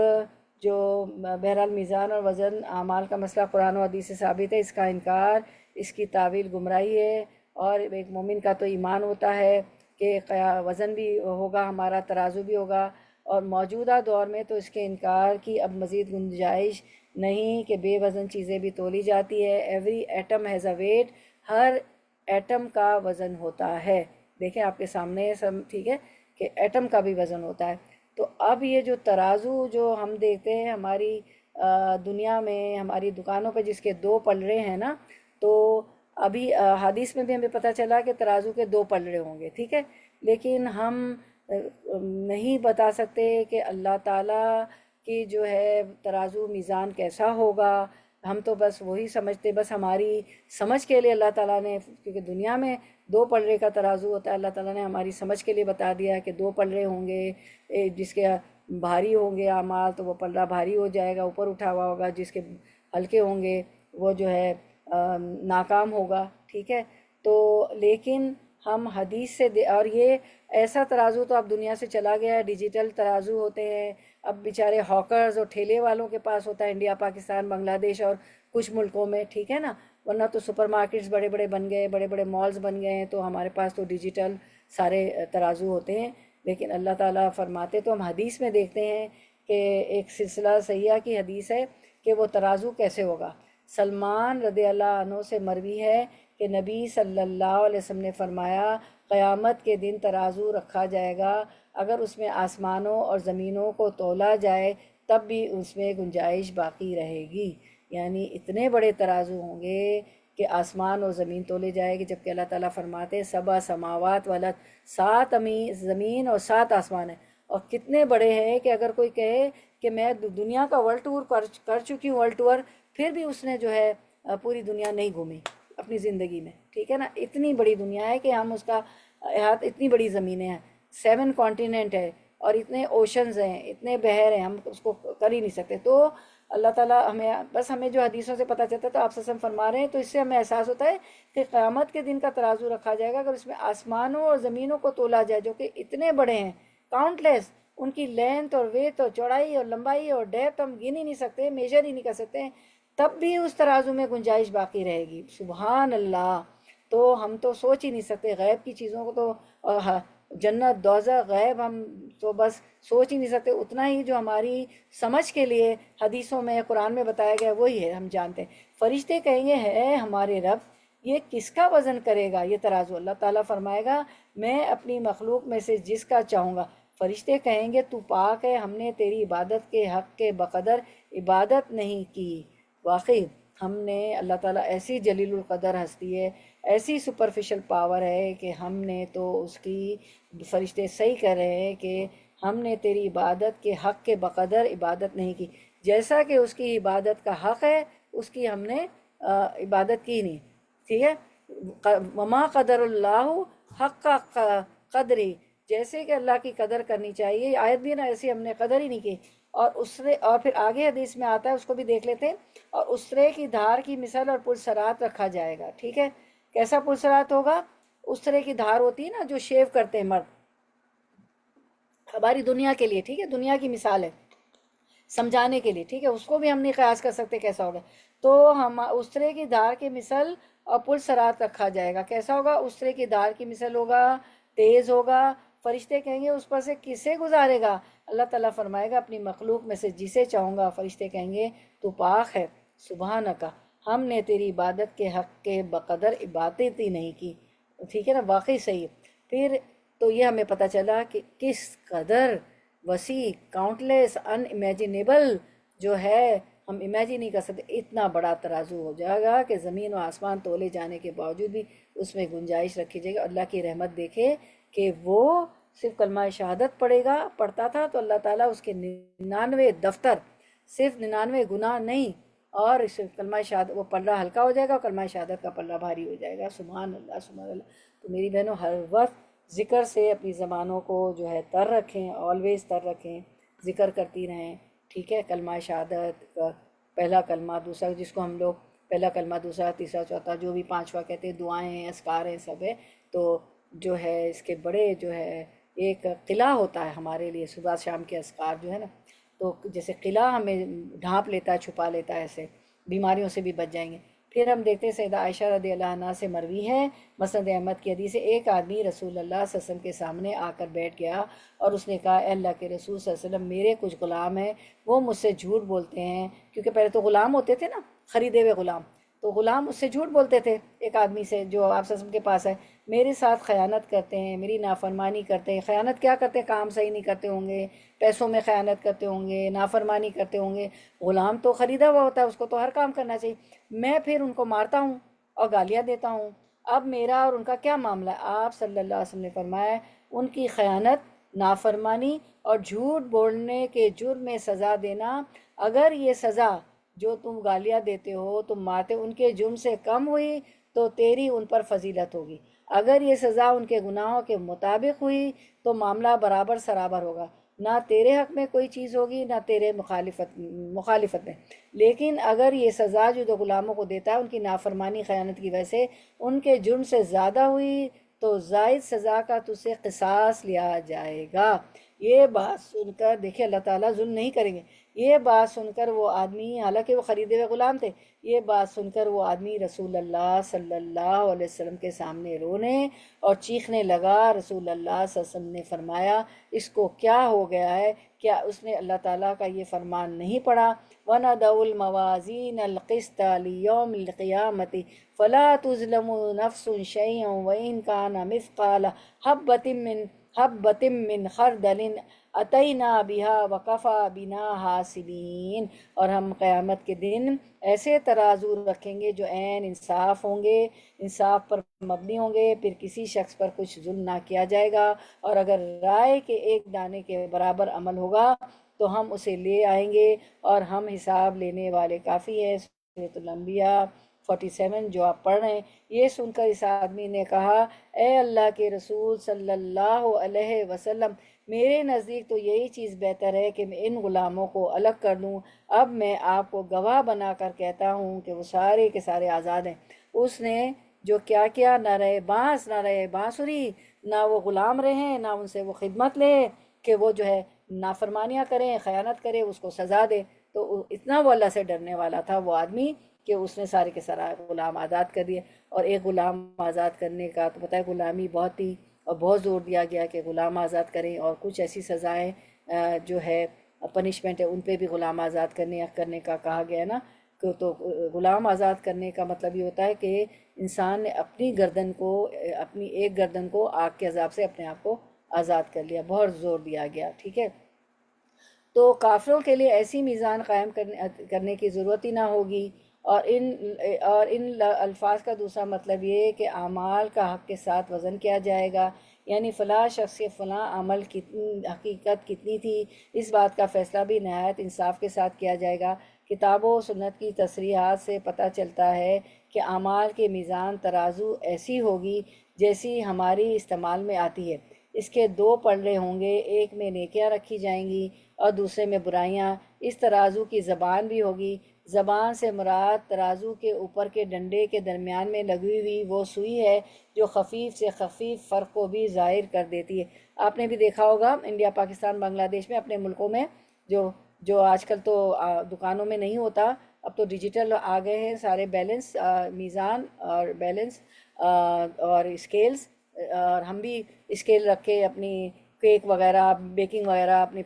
[SPEAKER 1] جو بہرحال میزان اور وزن اعمال کا مسئلہ قرآن و حدیث سے ثابت ہے، اس کا انکار، اس کی تعویل گمراہی ہے۔ اور ایک مومن کا تو ایمان ہوتا ہے کہ وزن بھی ہوگا، ہمارا ترازو بھی ہوگا، اور موجودہ دور میں تو اس کے انکار کی اب مزید گنجائش نہیں کہ بے وزن چیزیں بھی تولی جاتی ہے۔ Every atom has a weight, ہر ایٹم کا وزن ہوتا ہے۔ دیکھیں آپ کے سامنے سب، ٹھیک ہے، کہ ایٹم کا بھی وزن ہوتا ہے۔ تو اب یہ جو ترازو جو ہم دیکھتے ہیں ہماری دنیا میں، ہماری دکانوں پہ جس کے 2 پلڑے ہیں نا، تو ابھی حدیث میں بھی ہمیں پتہ چلا کہ ترازو کے 2 پلڑے ہوں گے، ٹھیک ہے، لیکن ہم نہیں بتا سکتے کہ اللہ تعالیٰ کی جو ہے ترازو میزان کیسا ہوگا۔ ہم تو بس وہی سمجھتے، بس ہماری سمجھ کے لیے اللہ تعالیٰ نے، کیونکہ دنیا میں 2 پلڑے کا ترازو ہوتا ہے، اللہ تعالیٰ نے ہماری سمجھ کے لیے بتا دیا کہ 2 پلڑے ہوں گے، جس کے بھاری ہوں گے اعمال تو وہ پلڑا بھاری ہو جائے گا، اوپر اٹھا ہوا ہوگا، جس کے ہلکے ہوں گے وہ جو ہے ناکام ہوگا، ٹھیک ہے۔ تو لیکن ہم حدیث سے اور یہ ایسا ترازو تو اب دنیا سے چلا گیا ہے، ڈیجیٹل ترازو ہوتے ہیں، اب بیچارے ہاکرز اور ٹھیلے والوں کے پاس ہوتا ہے، انڈیا، پاکستان، بنگلہ دیش اور کچھ ملکوں میں، ٹھیک ہے نا، ورنہ تو سپر مارکیٹس بڑے بڑے بن گئے، بڑے بڑے مالز بن گئے ہیں، تو ہمارے پاس تو ڈیجیٹل سارے ترازو ہوتے ہیں۔ لیکن اللہ تعالیٰ فرماتے تو ہم حدیث میں دیکھتے ہیں کہ ایک سلسلہ صحیحہ کی حدیث ہے کہ وہ ترازو کیسے ہوگا۔ سلمان رضی اللہ عنہ سے مروی ہے کہ نبی صلی اللہ علیہ وسلم نے فرمایا، قیامت کے دن ترازو رکھا جائے گا، اگر اس میں آسمانوں اور زمینوں کو تولا جائے تب بھی اس میں گنجائش باقی رہے گی۔ یعنی اتنے بڑے ترازو ہوں گے کہ آسمان اور زمین تولے جائے گی، جبکہ اللہ تعالیٰ فرماتے ہیں 7 سماوات والارض، 7 زمین اور 7 آسمان ہیں، اور کتنے بڑے ہیں کہ اگر کوئی کہے کہ میں دنیا کا ورلڈ ٹور کر چکی ہوں، ورلڈ ٹور، پھر بھی اس نے جو ہے پوری دنیا نہیں گھومی اپنی زندگی میں، ٹھیک ہے نا۔ اتنی بڑی دنیا ہے کہ ہم اس کا احاطہ، اتنی بڑی زمینیں ہیں، 7 کانٹیننٹ ہے، اور اتنے اوشنز ہیں، اتنے بحر ہیں، ہم اس کو کر ہی نہیں سکتے۔ تو اللہ تعالیٰ ہمیں جو حدیثوں سے پتہ چلتا ہے، تو آپ صلی اللہ علیہ وسلم فرما رہے ہیں، تو اس سے ہمیں احساس ہوتا ہے کہ قیامت کے دن کا ترازو رکھا جائے گا، اگر اس میں آسمانوں اور زمینوں کو تولا جائے، جو کہ اتنے بڑے ہیں، کاؤنٹ لیس، ان کی لینتھ اور ویتھ اور چوڑائی اور لمبائی اور ڈیپتھ ہم گن ہی نہیں سکتے، میجر ہی نہیں کر سکتے، تب بھی اس ترازو میں گنجائش باقی رہے گی۔ سبحان اللہ! تو ہم تو سوچ ہی نہیں سکتے غیب کی چیزوں کو، تو جنت، دوزخ، غیب، ہم تو بس سوچ ہی نہیں سکتے۔ اتنا ہی جو ہماری سمجھ کے لیے حدیثوں میں، قرآن میں بتایا گیا وہی ہے، ہم جانتے ہیں۔ فرشتے کہیں گے ہے ہمارے رب، یہ کس کا وزن کرے گا یہ ترازو؟ اللہ تعالیٰ فرمائے گا میں اپنی مخلوق میں سے جس کا چاہوں گا۔ فرشتے کہیں گے تو پاک ہے، ہم نے تیری عبادت کے حق کے بقدر عبادت نہیں کی۔ واقعی ہم نے، اللہ تعالیٰ ایسی جلیل القدر ہستی ہے، ایسی سپرفیشل پاور ہے کہ ہم نے تو اس کی، فرشتے صحیح کر رہے ہیں کہ ہم نے تیری عبادت کے حق کے بقدر عبادت نہیں کی، جیسا کہ اس کی عبادت کا حق ہے اس کی ہم نے عبادت کی نہیں، ٹھیک ہے۔ وما قدر اللہ حق قدری، جیسے کہ اللہ کی قدر کرنی چاہیے، آیت بھی نا ایسی ہم نے قدر ہی نہیں کی۔ اور پھر آگے حدیث میں آتا ہے، اس کو بھی دیکھ لیتے ہیں، اور اسرے کی دھار کی مثل اور پرسرات رکھا جائے گا، ٹھیک ہے۔ کیسا پرسرات ہوگا؟ اسرے کی دھار ہوتی ہے نا جو شیو کرتے ہیں مرد، ہماری دنیا کے لیے، ٹھیک ہے، دنیا کی مثال ہے سمجھانے کے لیے، ٹھیک ہے، اس کو بھی ہم نہیں قیاس کر سکتے کیسا ہوگا۔ تو ہم اسرے کی دھار کی مثل اور پرسرات رکھا جائے گا، کیسا ہوگا؟ اسرے کی دھار کی مثل ہوگا، تیز ہوگا، فرشتے کہیں گے اس پر سے کسے گزارے گا؟ اللہ تعالیٰ فرمائے گا اپنی مخلوق میں سے جسے چاہوں گا۔ فرشتے کہیں گے تو پاک ہے، سبحانک، ہم نے تیری عبادت کے حق کے بقدر عبادت ہی نہیں کی. ٹھیک ہے نا, واقعی صحیح. پھر تو یہ ہمیں پتہ چلا کہ کس قدر وسیع, کاؤنٹلیس, ان امیجنیبل جو ہے, ہم امیجن نہیں کر سکتے. اتنا بڑا ترازو ہو جائے گا کہ زمین و آسمان تولے جانے کے باوجود بھی اس میں گنجائش رکھی جائے گی. اللہ کی رحمت دیکھے کہ وہ صرف کلمہ شہادت پڑھتا تھا تو اللہ تعالیٰ اس کے 99 دفتر, صرف 99 گناہ نہیں, اور اس کلمہ شہادت وہ پلہ ہلکا ہو جائے گا اور کلمہ شہادت کا پلہ بھاری ہو جائے گا. سبحان اللہ سبحان اللہ. تو میری بہنوں, ہر وقت ذکر سے اپنی زبانوں کو جو ہے تر رکھیں, آلویز تر رکھیں, ذکر کرتی رہیں. ٹھیک ہے, کلمہ شہادت کا پہلا کلمہ, دوسرا جس کو ہم لوگ پہلا کلمہ, دوسرا, تیسرا, چوتھا, جو بھی پانچواں کہتے ہیں, دعائیں ہیں, اذکار ہیں, سب ہے. تو جو ہے اس کے بڑے جو ہے ایک قلعہ ہوتا ہے ہمارے لیے صبح شام کے اذکار جو ہے نا. تو جیسے قلعہ ہمیں ڈھانپ لیتا ہے, چھپا لیتا ہے, ایسے بیماریوں سے بھی بچ جائیں گے. پھر ہم دیکھتے ہیں سیدہ عائشہ رضی اللہ عنہ سے مروی ہے, مسند احمد کی حدیث ہے, ایک آدمی رسول اللہ صلی اللہ علیہ وسلم کے سامنے آ کر بیٹھ گیا اور اس نے کہا, اے اللہ کے رسول صلی اللہ علیہ وسلم, میرے کچھ غلام ہیں, وہ مجھ سے جھوٹ بولتے ہیں. کیونکہ پہلے تو غلام ہوتے تھے نا, خریدے ہوئے غلام, تو غلام اس سے جھوٹ بولتے تھے ایک آدمی سے جو آپ صلی اللہ علیہ وسلم کے پاس ہے. میرے ساتھ خیانت کرتے ہیں, میری نافرمانی کرتے ہیں. خیانت کیا کرتے ہیں؟ کام صحیح نہیں کرتے ہوں گے, پیسوں میں خیانت کرتے ہوں گے, نافرمانی کرتے ہوں گے. غلام تو خریدا ہوا ہوتا ہے, اس کو تو ہر کام کرنا چاہیے. میں پھر ان کو مارتا ہوں اور گالیاں دیتا ہوں. اب میرا اور ان کا کیا معاملہ ہے؟ آپ صلی اللہ علیہ وسلم نے فرمایا, ان کی خیانت, نافرمانی اور جھوٹ بولنے کے جرم میں سزا دینا, اگر یہ سزا جو تم گالیاں دیتے ہو, تم مارتے, ان کے جرم سے کم ہوئی تو تیری ان پر فضیلت ہوگی. اگر یہ سزا ان کے گناہوں کے مطابق ہوئی تو معاملہ برابر سرابر ہوگا, نہ تیرے حق میں کوئی چیز ہوگی نہ تیرے مخالفت میں. لیکن اگر یہ سزا جو غلاموں کو دیتا ہے ان کی نافرمانی خیانت کی وجہ سے ان کے جرم سے زیادہ ہوئی تو زائد سزا کا تجھ سے قصاص لیا جائے گا. یہ بات سن کر دیکھیں, اللہ تعالیٰ ظلم نہیں کریں گے. یہ بات سن کر وہ آدمی, حالانکہ وہ خریدے ہوئے غلام تھے, یہ بات سن کر وہ آدمی رسول اللہ صلی اللہ علیہ وسلم کے سامنے رونے اور چیخنے لگا. رسول اللہ صلی اللہ علیہ وسلم نے فرمایا, اس کو کیا ہو گیا ہے؟ کیا اس نے اللہ تعالیٰ کا یہ فرمان نہیں پڑھا, وَنَضَعُ الْمَوَازِينَ الْقِسْطَ لِيَوْمِ الْقِيَامَةِ فَلَا تُظْلَمُ نَفْسٌ شَيْئًا وَإِنْ كَانَ مِثْقَالَ حَبَّةٍ مِّنْ خَرْدَلٍ أَتَيْنَا بِهَا وَكَفَىٰ بِنَا حَاسِبِينَ. اور ہم قیامت کے دن ایسے ترازو رکھیں گے جو عین انصاف ہوں گے, انصاف پر مبنی ہوں گے, پھر کسی شخص پر کچھ ظلم نہ کیا جائے گا. اور اگر رائے کے ایک دانے کے برابر عمل ہوگا تو ہم اسے لے آئیں گے, اور ہم حساب لینے والے کافی ہیں. سورۃ الانبیاء 47 جو آپ پڑھ رہے ہیں. یہ سن کر اس آدمی نے کہا, اے اللہ کے رسول صلی اللہ علیہ وسلم, میرے نزدیک تو یہی چیز بہتر ہے کہ میں ان غلاموں کو الگ کر دوں. اب میں آپ کو گواہ بنا کر کہتا ہوں کہ وہ سارے کے سارے آزاد ہیں. اس نے جو کیا کیا, نہ رہے بانس نہ رہے بانسری, نہ وہ غلام رہیں نہ ان سے وہ خدمت لے کہ وہ جو ہے نافرمانیاں کریں, خیانت کرے, اس کو سزا دے. تو اتنا وہ اللہ سے ڈرنے والا تھا وہ آدمی کہ اس نے سارے کے سارا غلام آزاد کر دیے. اور ایک غلام آزاد کرنے کا تو پتہ ہے غلامی بہت ہی اور بہت زور دیا گیا کہ غلام آزاد کریں, اور کچھ ایسی سزائیں جو ہے پنشمنٹ ہے ان پہ بھی غلام آزاد کرنے کا کہا گیا ہے نا. تو غلام آزاد کرنے کا مطلب یہ ہوتا ہے کہ انسان نے اپنی ایک گردن کو آگ کے عذاب سے اپنے آپ کو آزاد کر لیا, بہت زور دیا گیا. ٹھیک ہے, تو کافروں کے لیے ایسی میزان قائم کرنے کی ضرورت ہی نہ ہوگی. اور ان الفاظ کا دوسرا مطلب یہ ہے کہ اعمال کا حق کے ساتھ وزن کیا جائے گا, یعنی فلاں شخص کے فلاں عمل کی حقیقت کتنی تھی, اس بات کا فیصلہ بھی نہایت انصاف کے ساتھ کیا جائے گا. کتاب و سنت کی تصریحات سے پتہ چلتا ہے کہ اعمال کے میزان ترازو ایسی ہوگی جیسی ہماری استعمال میں آتی ہے. اس کے دو پلڑے ہوں گے, ایک میں نیکیاں رکھی جائیں گی اور دوسرے میں برائیاں. اس ترازو کی زبان بھی ہوگی. زبان سے مراد ترازو کے اوپر کے ڈنڈے کے درمیان میں لگی ہوئی وہ سوئی ہے جو خفیف سے خفیف فرق کو بھی ظاہر کر دیتی ہے. آپ نے بھی دیکھا ہوگا انڈیا, پاکستان, بنگلہ دیش میں, اپنے ملکوں میں جو آج کل تو دکانوں میں نہیں ہوتا, اب تو ڈیجیٹل آ گئے ہیں سارے بیلنس, میزان اور بیلنس اور اسکیلز. اور ہم بھی اسکیل رکھ کے اپنی کیک وغیرہ, بیکنگ وغیرہ, اپنی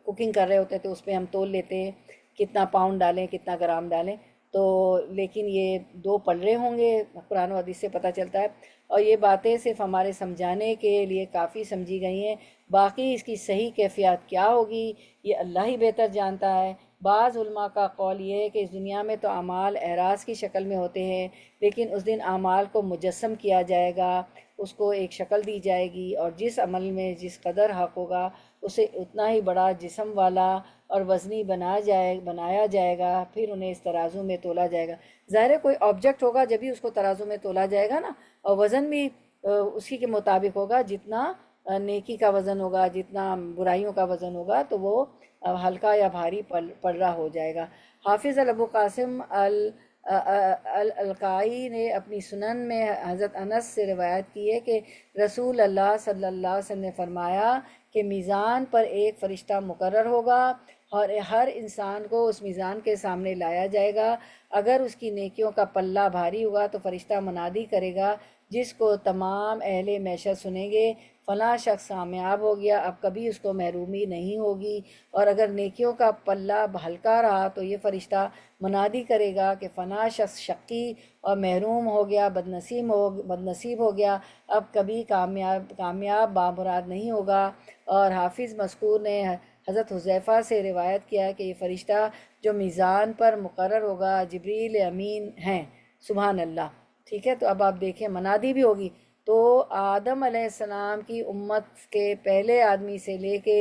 [SPEAKER 1] کوکنگ کر رہے ہوتے ہیں تو اس پہ ہم تول لیتے ہیں کتنا پاؤنڈ ڈالیں, کتنا گرام ڈالیں. تو لیکن یہ دو پلڑے ہوں گے، قرآن و حدیث سے پتہ چلتا ہے، اور یہ باتیں صرف ہمارے سمجھانے کے لیے کافی سمجھی گئی ہیں، باقی اس کی صحیح کیفیات کیا ہوگی یہ اللہ ہی بہتر جانتا ہے۔ بعض علماء کا قول یہ ہے کہ اس دنیا میں تو اعمال اعراض کی شکل میں ہوتے ہیں، لیکن اس دن اعمال کو مجسم کیا جائے گا، اس کو ایک شکل دی جائے گی، اور جس عمل میں جس قدر حق ہوگا اسے اتنا ہی بڑا جسم والا اور وزنی بنایا جائے گا، پھر انہیں اس ترازو میں تولا جائے گا۔ ظاہر ہے کوئی آبجیکٹ ہوگا جبھی اس کو ترازو میں تولا جائے گا نا، اور وزن بھی اسی کے مطابق ہوگا، جتنا نیکی کا وزن ہوگا، جتنا برائیوں کا وزن ہوگا تو وہ ہلکا یا بھاری پڑ رہا ہو جائے گا۔ حافظ ابو قاسم القائی نے اپنی سنن میں حضرت انس سے روایت کی ہے کہ رسول اللہ صلی اللہ علیہ وسلم نے فرمایا کہ میزان پر ایک فرشتہ مقرر ہوگا اور ہر انسان کو اس میزان کے سامنے لایا جائے گا۔ اگر اس کی نیکیوں کا پلہ بھاری ہوگا تو فرشتہ منادی کرے گا، جس کو تمام اہل معشر سنیں گے، فلاں شخص کامیاب ہو گیا، اب کبھی اس کو محرومی نہیں ہوگی۔ اور اگر نیکیوں کا پلہ ہلکا رہا تو یہ فرشتہ منادی کرے گا کہ فلاں شخص شقی اور محروم ہو گیا، بدنصیب ہو گیا، اب کبھی کامیاب بامراد نہیں ہوگا۔ اور حافظ مذکور نے حضرت حذیفہ سے روایت کیا کہ یہ فرشتہ جو میزان پر مقرر ہوگا جبریل امین ہیں۔ سبحان اللہ، ٹھیک ہے۔ تو اب آپ دیکھیں منادی بھی ہوگی، تو آدم علیہ السلام کی امت کے پہلے آدمی سے لے کے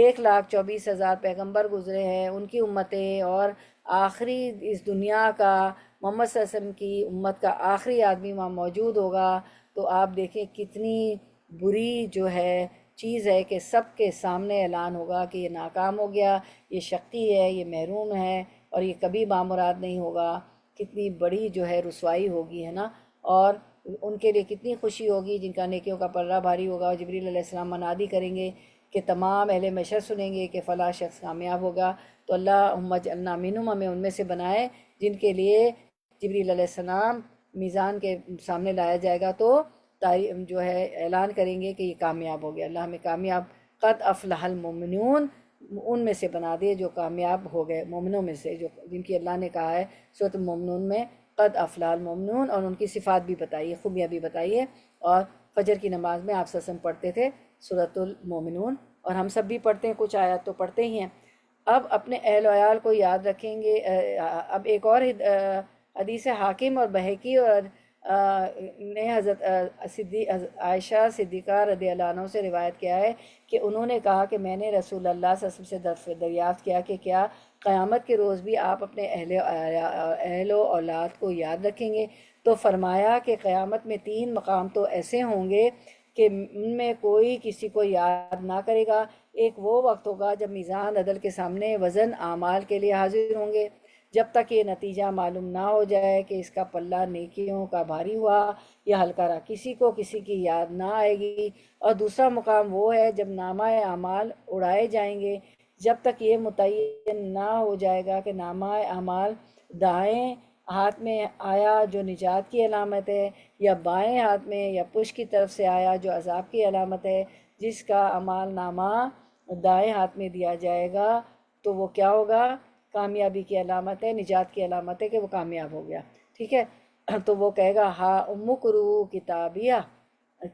[SPEAKER 1] 1,24,000 پیغمبر گزرے ہیں، ان کی امتیں، اور آخری اس دنیا کا محمد صلی اللہ علیہ وسلم کی امت کا آخری آدمی وہاں موجود ہوگا، تو آپ دیکھیں کتنی بری جو ہے چیز ہے کہ سب کے سامنے اعلان ہوگا کہ یہ ناکام ہو گیا، یہ شقی ہے، یہ محروم ہے، اور یہ کبھی بامراد نہیں ہوگا۔ کتنی بڑی جو ہے رسوائی ہوگی، ہے نا، اور ان کے لیے کتنی خوشی ہوگی جن کا نیکیوں کا پلہ بھاری ہوگا، اور جبریل علیہ السلام منادی کریں گے کہ تمام اہل محشر سنیں گے کہ فلاں شخص کامیاب ہوگا۔ تو اللہم اجعلنا منہم، ہمیں ان میں سے بنائے جن کے لیے جبریل علیہ السلام میزان کے سامنے لایا جائے گا تو جو ہے اعلان کریں گے کہ یہ کامیاب ہو گیا۔ اللہ ہمیں کامیاب، قد افلح المؤمنون، ان میں سے بنا دے جو کامیاب ہو گئے، مومنوں میں سے، جو جن کی اللہ نے کہا ہے سورۃ المؤمنون میں قد افلح المؤمنون، اور ان کی صفات بھی بتائیے، خوبیاں بھی بتائیے۔ اور فجر کی نماز میں آپ صلی اللہ علیہ وسلم پڑھتے تھے سورۃ المؤمنون، اور ہم سب بھی پڑھتے ہیں، کچھ آیات تو پڑھتے ہی ہیں۔ اب اپنے اہل و عیال کو یاد رکھیں گے۔ اب ایک اور حدیث حاکم اور بہقی اور نے حضرت عائشہ صدیقہ رضی اللہ عنہ سے روایت کیا ہے کہ انہوں نے کہا کہ میں نے رسول اللہ صلی اللہ علیہ وسلم سے دریافت کیا کہ کیا قیامت کے روز بھی آپ اپنے اہل و اولاد کو یاد رکھیں گے؟ تو فرمایا کہ قیامت میں 3 مقام تو ایسے ہوں گے کہ ان میں کوئی کسی کو یاد نہ کرے گا۔ ایک وہ وقت ہوگا جب میزان عدل کے سامنے وزن اعمال کے لیے حاضر ہوں گے، جب تک یہ نتیجہ معلوم نہ ہو جائے کہ اس کا پلہ نیکیوں کا بھاری ہوا یا ہلکا رہا، کسی کو کسی کی یاد نہ آئے گی۔ اور دوسرا مقام وہ ہے جب نامہ اعمال اڑائے جائیں گے، جب تک یہ متعین نہ ہو جائے گا کہ نامہ اعمال دائیں ہاتھ میں آیا جو نجات کی علامت ہے، یا بائیں ہاتھ میں یا پشت کی طرف سے آیا جو عذاب کی علامت ہے۔ جس کا اعمال نامہ دائیں ہاتھ میں دیا جائے گا تو وہ کیا ہوگا؟ کامیابی کی علامت ہے، نجات کی علامت ہے کہ وہ کامیاب ہو گیا، ٹھیک ہے۔ تو وہ کہے گا ہا امقرؤ کتابیہ،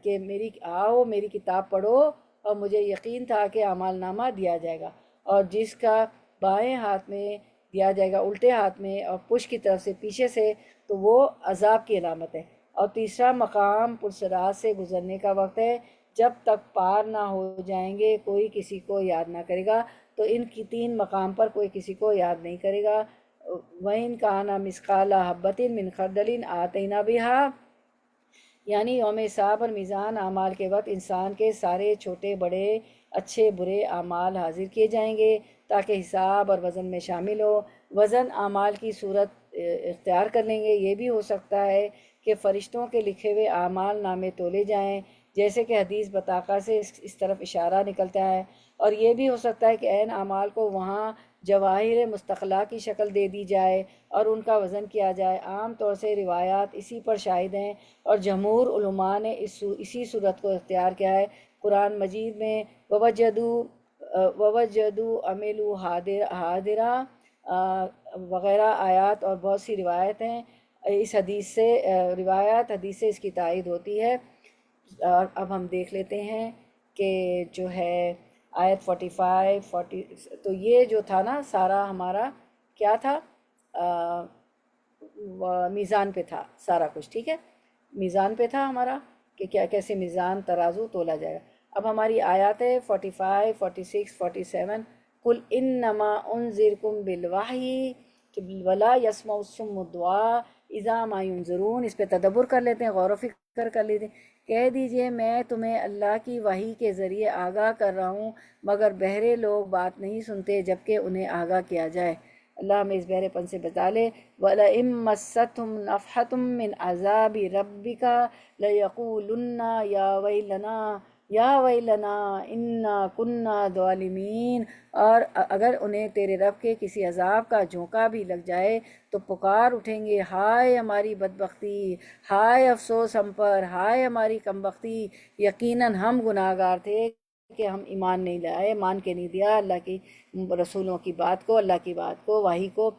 [SPEAKER 1] کہ آؤ میری کتاب پڑھو، اور مجھے یقین تھا کہ اعمال نامہ دیا جائے گا۔ اور جس کا بائیں ہاتھ میں دیا جائے گا، الٹے ہاتھ میں اور پشت کی طرف سے پیچھے سے، تو وہ عذاب کی علامت ہے۔ اور تیسرا مقام پرصراط سے گزرنے کا وقت ہے، جب تک پار نہ ہو جائیں گے کوئی کسی کو یاد نہ کرے گا۔ تو ان کی 3 مقام پر کوئی کسی کو یاد نہیں کرے گا۔ وَإِنْ كَانَ مِثْقَالَ حَبَّةٍ مِّنْ خَرْدَلٍ آتَيْنَا بِهَا، یعنی یوم حساب اور میزان اعمال کے وقت انسان کے سارے چھوٹے بڑے اچھے برے اعمال حاضر کیے جائیں گے تاکہ حساب اور وزن میں شامل ہو۔ وزن اعمال کی صورت اختیار کر لیں گے۔ یہ بھی ہو سکتا ہے کہ فرشتوں کے لکھے ہوئے اعمال نامے تولے جائیں، جیسے کہ حدیث بطاقہ سے اس طرف اشارہ نکلتا ہے۔ اور یہ بھی ہو سکتا ہے کہ عین اعمال کو وہاں جواہر مستقلہ کی شکل دے دی جائے اور ان کا وزن کیا جائے۔ عام طور سے روایات اسی پر شاہد ہیں، اور جمہور علماء نے اسی صورت کو اختیار کیا ہے۔ قرآن مجید میں وَوَجَدُوا عَمِلُوا حَاضِرًا وغیرہ آیات اور بہت سی روایت ہیں اس حدیث سے، حدیث سے اس کی تائید ہوتی ہے۔ اور اب ہم دیکھ لیتے ہیں کہ جو ہے آیت 45 تو یہ جو تھا نا سارا ہمارا کیا تھا، میزان پہ تھا سارا کچھ، ٹھیک ہے، میزان پہ تھا ہمارا کہ کیا کیسے میزان ترازو تولا جائے گا۔ اب ہماری آیات ہے 45 46 47 قل انما انذرکم بالوحی ولا یسمع الصم الدعاء اذا ما ینذرون۔ اس پہ تدبر کر لیتے ہیں، غور و فکر کر لیتے ہیں۔ کہہ دیجئے میں تمہیں اللہ کی وحی کے ذریعے آگاہ کر رہا ہوں، مگر بہرے لوگ بات نہیں سنتے جبکہ انہیں آگاہ کیا جائے۔ اللہ ہمیں اس بہرے پن سے بچا لے۔ وَلَئِن مَّسَّتْهُمْ نَفْحَةٌ مِّنْ عَذَابِ رَبِّكَ لَيَقُولُنَّ یا ویلنا انا کنا ظالمین۔ اور اگر انہیں تیرے رب کے کسی عذاب کا جھونکا بھی لگ جائے تو پکار اٹھیں گے، ہائے ہماری بدبختی، ہائے افسوس ہم پر، ہائے ہماری کمبختی، یقیناً ہم گناہ گار تھے کہ ہم ایمان نہیں لائے، مان کے نہیں دیا اللہ کی رسولوں کی بات کو، اللہ کی بات کو، وحی کو،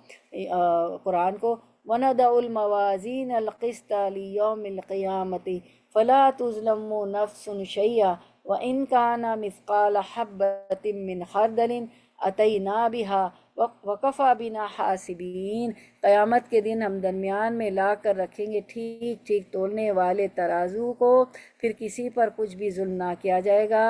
[SPEAKER 1] قرآن کو۔ وَنَضَعُ الْمَوَازِينَ الْقِسْطَ لِيَوْمِ الْقِيَامَةِ فَلَا تُظْلَمُ نَفْسٌ شَيْئًا وَإِنْ كَانَ مِثْقَالَ حَبَّةٍ مِّنْ خَرْدَلٍ أَتَيْنَا بِهَا وَكَفَىٰ بِنَا حَاسِبِينَ۔ قیامت کے دن ہم درمیان میں لا کر رکھیں گے ٹھیک ٹھیک تولنے والے ترازو کو، پھر کسی پر کچھ بھی ظلم نہ کیا جائے گا،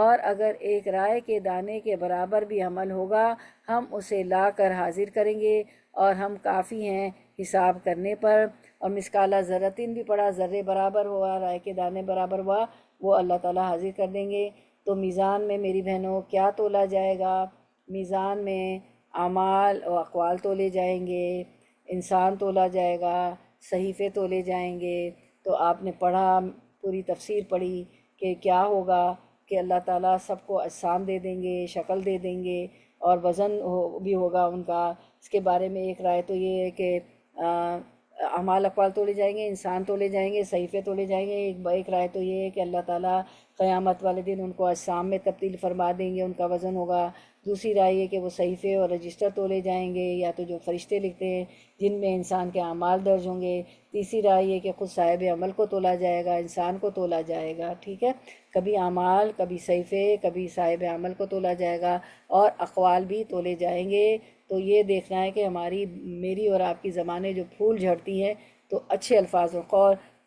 [SPEAKER 1] اور اگر ایک رائے کے دانے کے برابر بھی عمل ہوگا ہم اسے لا کر حاضر کریں گے، اور ہم کافی ہیں حساب کرنے پر۔ اور مسکالہ ذرتن بھی پڑھا، ذرے برابر ہوا، رائے کے دانے برابر ہوا، وہ اللہ تعالیٰ حاضر کر دیں گے۔ تو میزان میں میری بہنوں کیا تولا جائے گا؟ میزان میں اعمال و اقوال تولے جائیں گے، انسان تولا جائے گا، صحیفے تولے جائیں گے۔ تو آپ نے پڑھا، پوری تفسیر پڑھی کہ کیا ہوگا کہ اللہ تعالیٰ سب کو اجسام دے دیں گے، شکل دے دیں گے، اور وزن بھی ہوگا ان کا۔ اس کے بارے میں ایک رائے تو یہ ہے کہ اعمال اقوال تولے جائیں گے، انسان تولے جائیں گے، صحیفے تولے جائیں گے۔ ایک رائے تو یہ ہے کہ اللہ تعالیٰ قیامت والے دن ان کو اجسام میں تبدیل فرما دیں گے، ان کا وزن ہوگا۔ دوسری رائے یہ کہ وہ صحیفے اور رجسٹر تولے جائیں گے، یا تو جو فرشتے لکھتے ہیں جن میں انسان کے اعمال درج ہوں گے۔ تیسری رائے یہ کہ خود صاحب عمل کو تولا جائے گا، انسان کو تولا جائے گا، ٹھیک ہے، کبھی اعمال، کبھی صحیفے، کبھی صاحب عمل کو تولا جائے گا، اور اقوال بھی تولے جائیں گے۔ تو یہ دیکھنا ہے کہ میری اور آپ کی زبانیں جو پھول جھڑتی ہیں تو اچھے الفاظ و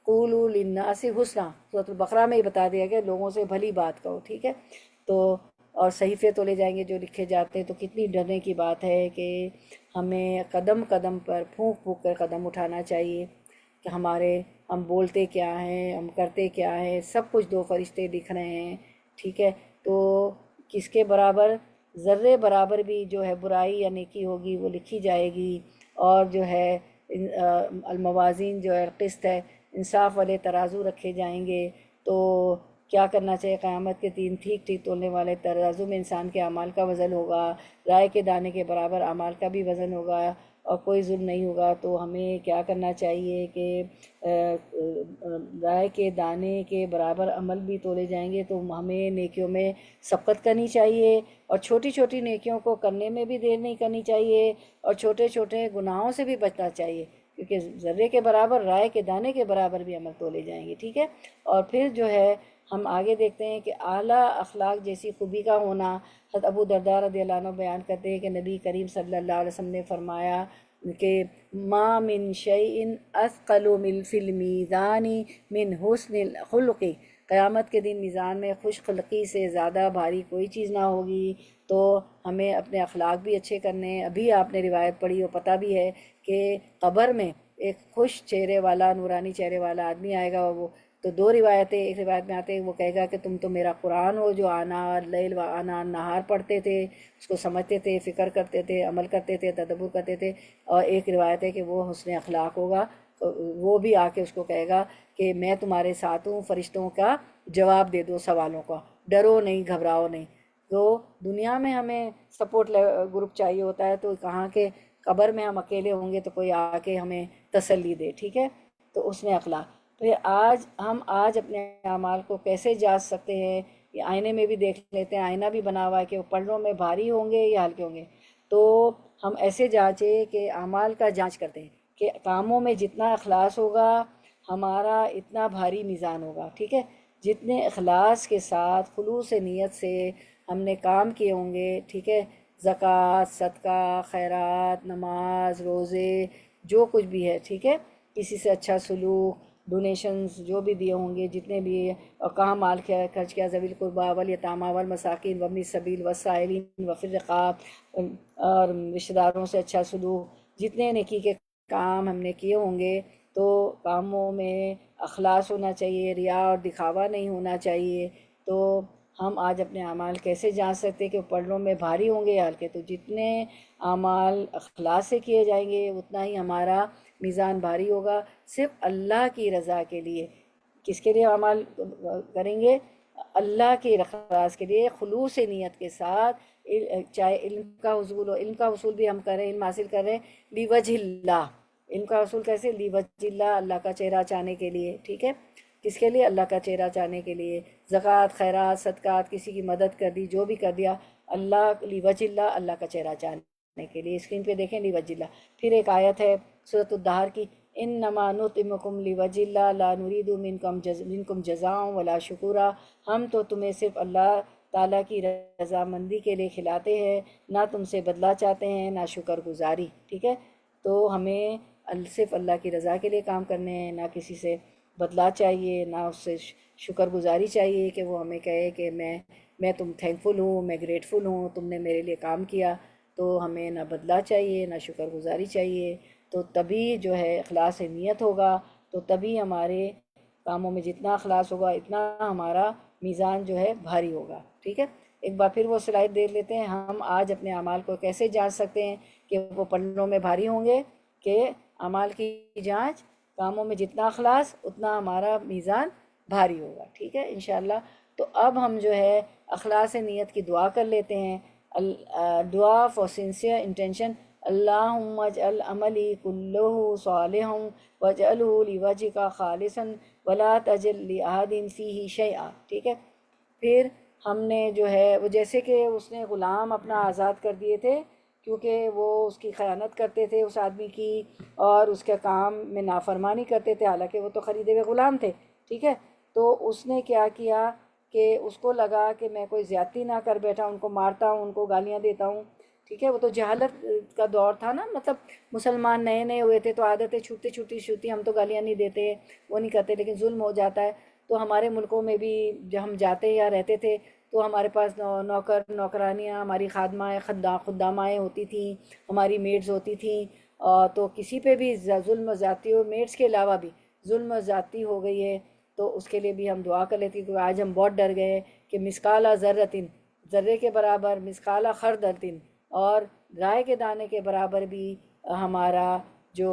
[SPEAKER 1] قولوا للناس حسنا، سورۃ البقرہ میں ہی بتا دیا کہ لوگوں سے بھلی بات کہو، ٹھیک ہے۔ تو اور صحیفے تولے جائیں گے جو لکھے جاتے ہیں، تو کتنی ڈرنے کی بات ہے کہ ہمیں قدم قدم پر پھونک پھونک کر قدم اٹھانا چاہیے کہ ہم بولتے کیا ہیں، ہم کرتے کیا ہیں، سب کچھ دو فرشتے لکھ رہے ہیں، ٹھیک ہے۔ تو کس کے برابر، ذرے برابر بھی جو ہے برائی یا نیکی ہوگی وہ لکھی جائے گی، اور جو ہے الموازین جو ہے قسط ہے، انصاف والے ترازو رکھے جائیں گے۔ تو کیا کرنا چاہیے؟ قیامت کے دن ٹھیک ٹھیک تولنے والے ترازو میں انسان کے اعمال کا وزن ہوگا، رائے کے دانے کے برابر اعمال کا بھی وزن ہوگا، اور کوئی ظلم نہیں ہوگا۔ تو ہمیں کیا کرنا چاہیے کہ رائے کے دانے کے برابر عمل بھی تولے جائیں گے، تو ہمیں نیکیوں میں سبقت کرنی چاہیے، اور چھوٹی چھوٹی نیکیوں کو کرنے میں بھی دیر نہیں کرنی چاہیے، اور چھوٹے چھوٹے گناہوں سے بھی بچنا چاہیے، کیونکہ ذرے کے برابر، رائے کے دانے کے برابر بھی عمل تولے جائیں گے، ٹھیک ہے۔ اور پھر جو ہے ہم آگے دیکھتے ہیں کہ اعلیٰ اخلاق جیسی خوبی کا ہونا، حضرت ابو درداء رضی اللہ عنہ بیان کرتے ہیں کہ نبی کریم صلی اللہ علیہ وسلم نے فرمایا کہ ما من شیء اثقل فی المیزان من حسن الخلق، قیامت کے دن میزان میں خوش خلقی سے زیادہ بھاری کوئی چیز نہ ہوگی۔ تو ہمیں اپنے اخلاق بھی اچھے کرنے ہیں۔ ابھی آپ نے روایت پڑھی، وہ پتہ بھی ہے کہ قبر میں ایک خوش چہرے والا، نورانی چہرے والا آدمی آئے گا، وہ تو دو روایتیں، ایک روایت میں آتے ہیں وہ کہے گا کہ تم تو میرا قرآن ہو جو آنا لیل و آنا نہار پڑھتے تھے، اس کو سمجھتے تھے، فکر کرتے تھے، عمل کرتے تھے، تدبر کرتے تھے۔ اور ایک روایت ہے کہ وہ حسن اخلاق ہوگا، وہ بھی آ کے اس کو کہے گا کہ میں تمہارے ساتھ ہوں، فرشتوں کا جواب دے دو سوالوں کا، ڈرو نہیں، گھبراؤ نہیں۔ تو دنیا میں ہمیں سپورٹ گروپ چاہیے ہوتا ہے، تو کہاں کہ قبر میں ہم اکیلے ہوں گے تو کوئی آ کے ہمیں تسلی دے، ٹھیک ہے۔ تو اس نے اخلاق، تو ہم آج اپنے اعمال کو کیسے جانچ سکتے ہیں؟ یہ آئینے میں بھی دیکھ لیتے ہیں، آئینہ بھی بنا ہوا ہے کہ وہ پلڑوں میں بھاری ہوں گے یا ہلکے ہوں گے۔ تو ہم ایسے جانچیں کہ اعمال کا جانچ کرتے ہیں کہ کاموں میں جتنا اخلاص ہوگا ہمارا اتنا بھاری میزان ہوگا، ٹھیک ہے؟ جتنے اخلاص کے ساتھ خلوص نیت سے ہم نے کام کیے ہوں گے، ٹھیک ہے، زکوٰۃ، صدقہ، خیرات، نماز، روزے، جو کچھ بھی ہے، ٹھیک ہے، کسی سے اچھا سلوک، ڈونیشنز جو بھی دیے ہوں گے، جتنے بھی، اور کہاں مال خرچ کیا، ذوی القربیٰ والیتامیٰ والمساکین وابن السبیل والسائلین وفی الرقاب، اور رشتہ داروں سے اچھا سلوک، جتنے نیکی کے کام ہم نے کیے ہوں گے، تو کاموں میں اخلاص ہونا چاہیے، ریا اور دکھاوا نہیں ہونا چاہیے۔ تو ہم آج اپنے اعمال کیسے جان سکتے کہ وہ پلڑوں میں بھاری ہوں گے یا ہلکے؟ تو جتنے اعمال اخلاص سے کیے جائیں گے اتنا ہی ہمارا میزان بھاری ہوگا، صرف اللہ کی رضا کے لیے۔ کس کے لیے اعمال کریں گے؟ اللہ کے اخلاص کے لیے، خلوص نیت کے ساتھ، چاہے علم کا حصول ہو، علم کا حصول بھی ہم کریں، علم حاصل کریں لیوجہ اللہ۔ علم کا حصول کیسے؟ لیوجہ اللہ، اللہ کا چہرہ چاہنے کے لیے، ٹھیک ہے؟ کس کے لیے؟ اللہ کا چہرہ چاہنے کے لیے۔ زکوٰۃ، خیرات، صدقات، کسی کی مدد کر دی، جو بھی کر دیا، اللہ لیوجہ اللہ، اللہ کا چہرہ چاہنے کے لیے۔ اسکرین پہ دیکھیں، لیوجہ اللہ۔ پھر ایک آیت ہے سورۃ الدہر کی، انما نطعمکم لیوجہ اللہ لا نرید منکم جزاء ولا شکورا۔ ہم تو تمہیں صرف اللہ تعالیٰ کی رضامندی کے لیے کھلاتے ہیں، نہ تم سے بدلہ چاہتے ہیں، نہ شکر گزاری، ٹھیک ہے؟ تو ہمیں صرف اللہ کی رضا کے لیے کام کرنے ہیں، نہ کسی سے بدلہ چاہیے، نہ اس سے شکر گزاری چاہیے کہ وہ ہمیں کہے کہ میں تم تھینکفل ہوں، میں گریٹفل ہوں، تم نے میرے لیے کام کیا۔ تو ہمیں نہ بدلہ چاہیے، نہ شکر گزاری چاہیے۔ تو تبھی جو ہے اخلاص نیت ہوگا، تو تبھی ہمارے کاموں میں جتنا اخلاص ہوگا اتنا ہمارا میزان جو ہے بھاری ہوگا، ٹھیک ہے؟ ایک بار پھر وہ سلائڈ دیکھ لیتے ہیں، ہم آج اپنے اعمال کو کیسے جانچ سکتے ہیں کہ وہ پلڑوں میں بھاری ہوں گے؟ کہ اعمال کی جانچ، کاموں میں جتنا اخلاص اتنا ہمارا میزان بھاری ہوگا، ٹھیک ہے انشاءاللہ۔ تو اب ہم جو ہے اخلاص نیت کی دعا کر لیتے ہیں، دعا فار سنسیئر انٹینشن، اللہم اجعل عملی کلہ صالحا واجعلہ لوجہک خالصا ولا تجعل لأحد فیہ شیئا، ٹھیک ہے؟ پھر ہم نے جو ہے وہ، جیسے کہ اس نے غلام اپنا آزاد کر دیے تھے کیونکہ وہ اس کی خیانت کرتے تھے اس آدمی کی، اور اس کے کام میں نافرمانی کرتے تھے، حالانکہ وہ تو خریدے ہوئے غلام تھے، ٹھیک ہے؟ تو اس نے کیا کیا کہ اس کو لگا کہ میں کوئی زیادتی نہ کر بیٹھا، ان کو مارتا ہوں، ان کو گالیاں دیتا ہوں، ٹھیک ہے؟ وہ تو جہالت کا دور تھا نا، مطلب مسلمان نئے نئے ہوئے تھے تو عادتیں چھوٹی ہم تو گالیاں نہیں دیتے، وہ نہیں کرتے، لیکن ظلم ہو جاتا ہے۔ تو ہمارے ملکوں میں بھی جب ہم جاتے یا رہتے تھے تو ہمارے پاس نوکر نوکرانیاں، ہماری خادمائیں خدامائیں ہوتی تھیں، ہماری میڈز ہوتی تھیں، تو کسی پہ بھی ظلم و زیادتی ہو، میڈز کے علاوہ بھی ظلم و زیادتی ہو گئی ہے تو اس کے لیے بھی ہم دعا کر لیتے ہیں، کیونکہ آج ہم بہت ڈر گئے کہ مثقال ذرۃ، ذرے کے برابر، مثقال خردۃ، اور رائے کے دانے کے برابر بھی ہمارا جو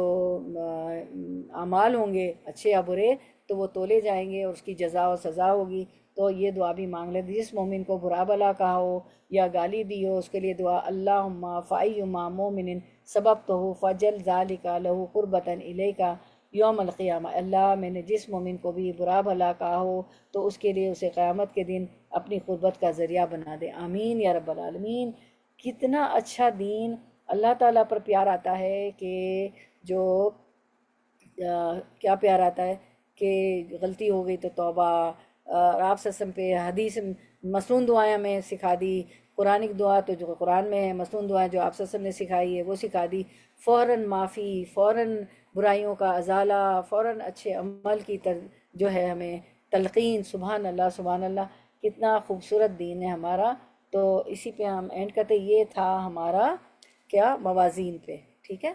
[SPEAKER 1] اعمال ہوں گے اچھے یا برے تو وہ تولے جائیں گے اور اس کی جزا و سزا ہوگی۔ تو یہ دعا بھی مانگ لیں، جس مومن کو برا بلا کہا ہو یا گالی دی ہو اس کے لیے دعا، اللہم فایما مومن سببتہ فجل ذالک لہ قربۃ الیک یوم القیامہ، اللہ میں نے جس مومن کو بھی برا بھلا کہا ہو تو اس کے لیے اسے قیامت کے دن اپنی قربت کا ذریعہ بنا دے، آمین یا رب العالمین۔ کتنا اچھا دین، اللہ تعالیٰ پر پیار آتا ہے کہ جو کیا پیار آتا ہے کہ غلطی ہو گئی تو توبہ، آپ سسم پہ حدیث مصنون دعائیں ہمیں سکھا دی، قرآنک دعا تو جو قرآن میں ہے، مصنون دعائیں جو آپ سسم نے سکھائی ہے وہ سکھا دی، فوراً معافی، فوراً برائیوں کا ازالہ، فوراً اچھے عمل کی جو ہے ہمیں تلقین، سبحان اللہ سبحان اللہ، کتنا خوبصورت دین ہے ہمارا۔ تو اسی پہ ہم اینڈ کرتے، یہ تھا ہمارا کیا موازین پہ، ٹھیک ہے؟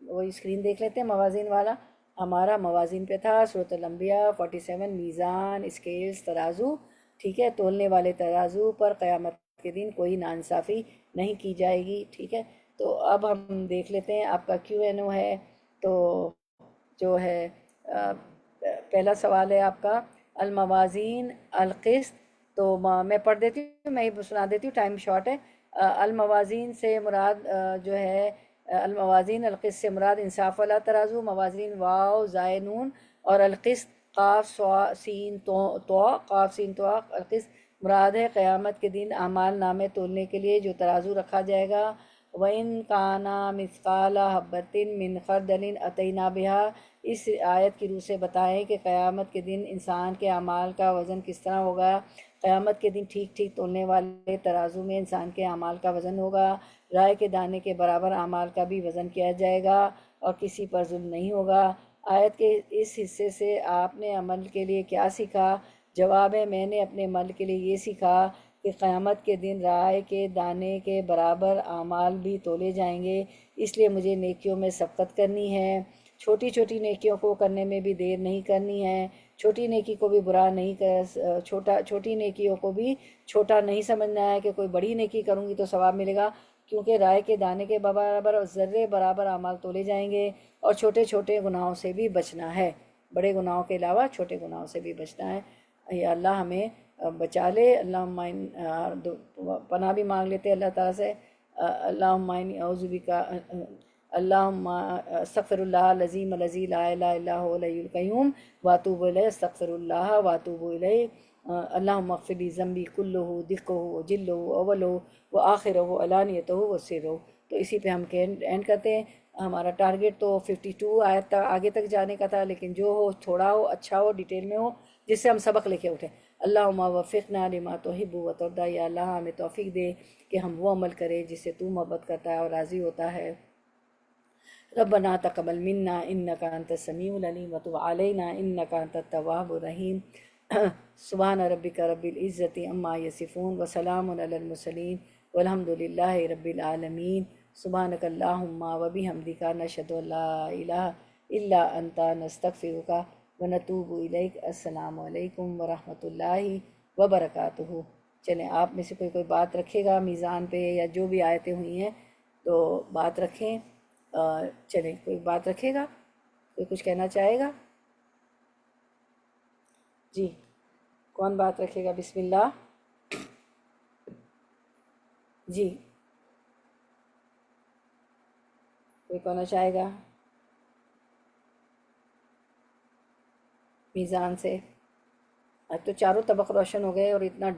[SPEAKER 1] وہی اسکرین دیکھ لیتے ہیں موازین والا، ہمارا موازین پہ تھا سورۃ الانبیاء 47، میزان، اسکیلز، ترازو، ٹھیک ہے؟ تولنے والے ترازو پر قیامت کے دن کوئی ناانصافی نہیں کی جائے گی، ٹھیک ہے؟ تو اب ہم دیکھ لیتے ہیں، آپ کا Q&A ہے، تو جو ہے پہلا سوال ہے آپ کا، الموازین القسط، تو میں پڑھ دیتی ہوں، میں ہی سنا دیتی ہوں، ٹائم شارٹ ہے۔ الموازین سے مراد جو ہے، الموازین القسط سے مراد انصاف والا ترازو، موازین واو زائے نون، اور القسط قاف سین تو، قاف سین تو، القسط مراد ہے قیامت کے دن اعمال نامے تولنے کے لیے جو ترازو رکھا جائے گا، وَإِن كَانَ مِثْقَالَ حَبَّةٍ مِّنْ خَرْدَلٍ أَتَيْنَا بِهَا، اس آیت کی روح سے بتائیں کہ قیامت کے دن انسان کے اعمال کا وزن کس طرح ہوگا۔ قیامت کے دن ٹھیک ٹھیک تولنے والے ترازو میں انسان کے اعمال کا وزن ہوگا، رائے کے دانے کے برابر اعمال کا بھی وزن کیا جائے گا اور کسی پر ظلم نہیں ہوگا۔ آیت کے اس حصے سے آپ نے عمل کے لیے کیا سیکھا؟ جواب ہے، میں نے اپنے عمل کے لیے یہ سیکھا کہ قیامت کے دن رائے کے دانے کے برابر اعمال بھی تولے جائیں گے، اس لیے مجھے نیکیوں میں سبقت کرنی ہے۔ چھوٹی چھوٹی نیکیوں کو کرنے میں بھی دیر نہیں کرنی ہے، چھوٹی نیکی کو بھی برا نہیں چھوٹی نیکیوں کو بھی چھوٹا نہیں سمجھنا ہے کہ کوئی بڑی نیکی کروں گی تو ثواب ملے گا، کیونکہ رائے کے دانے کے برابر اور ذرے برابر اعمال تولے جائیں گے۔ اور چھوٹے چھوٹے گناہوں سے بھی بچنا ہے، بڑے گناہوں کے علاوہ چھوٹے گناہوں سے بھی بچنا ہے۔ یا اللہ ہمیں بچا لے۔ اللہم پناہ بھی مانگ لیتے اللہ تعالیٰ سے، اللہم انی اعوذ بک، اللہم استغفر اللہ العظیم الذی لا الہ الا هو الحی القیوم واتوب الیہ، استغفر اللہ واتوب الیہ، اللہم اغفر لی ذنبی کلہ دقہ وجلہ اولہ وآخرہ علانیتہ وسرہ۔ تو اسی پہ ہم اینڈ کرتے ہیں۔ ہمارا ٹارگیٹ تو 52 آیت تک آگے تک جانے کا تھا، لیکن جو ہو تھوڑا ہو، اچھا ہو، ڈیٹیل میں ہو، جس سے ہم سبق لے کے اٹھیں۔ اللہم وفقنا لما تحب وترضى، یا اللہ ہمیں توفیق دے کہ ہم وہ عمل کریں جس سے تو محبت کرتا ہے اور راضی ہوتا ہے۔ ربنا تقبل منا انک انت السمیع العلیم وتب علینا انک انت التواب الرحیم۔ سبحان ربک رب العزت عما یصفون وسلام علی المرسلین والحمد للہ رب العالمین۔ سبحانک اللہم وبحمدک نشہد ان لا الہ الا انت نستغفرک ونتوب الیک۔ السلام علیکم ورحمۃ اللہ وبرکاتہ۔ چلیں آپ میں سے کوئی بات رکھے گا میزان پہ، یا جو بھی آیتیں ہوئی ہیں تو بات رکھیں۔ چلیں کوئی بات رکھے گا، کوئی کچھ کہنا چاہے گا؟ جی کون بات رکھے گا؟ بسم اللہ۔ جی کوئی کہنا چاہے گا میزان سے؟ اب تو چاروں طبق روشن ہو گئے اور اتنا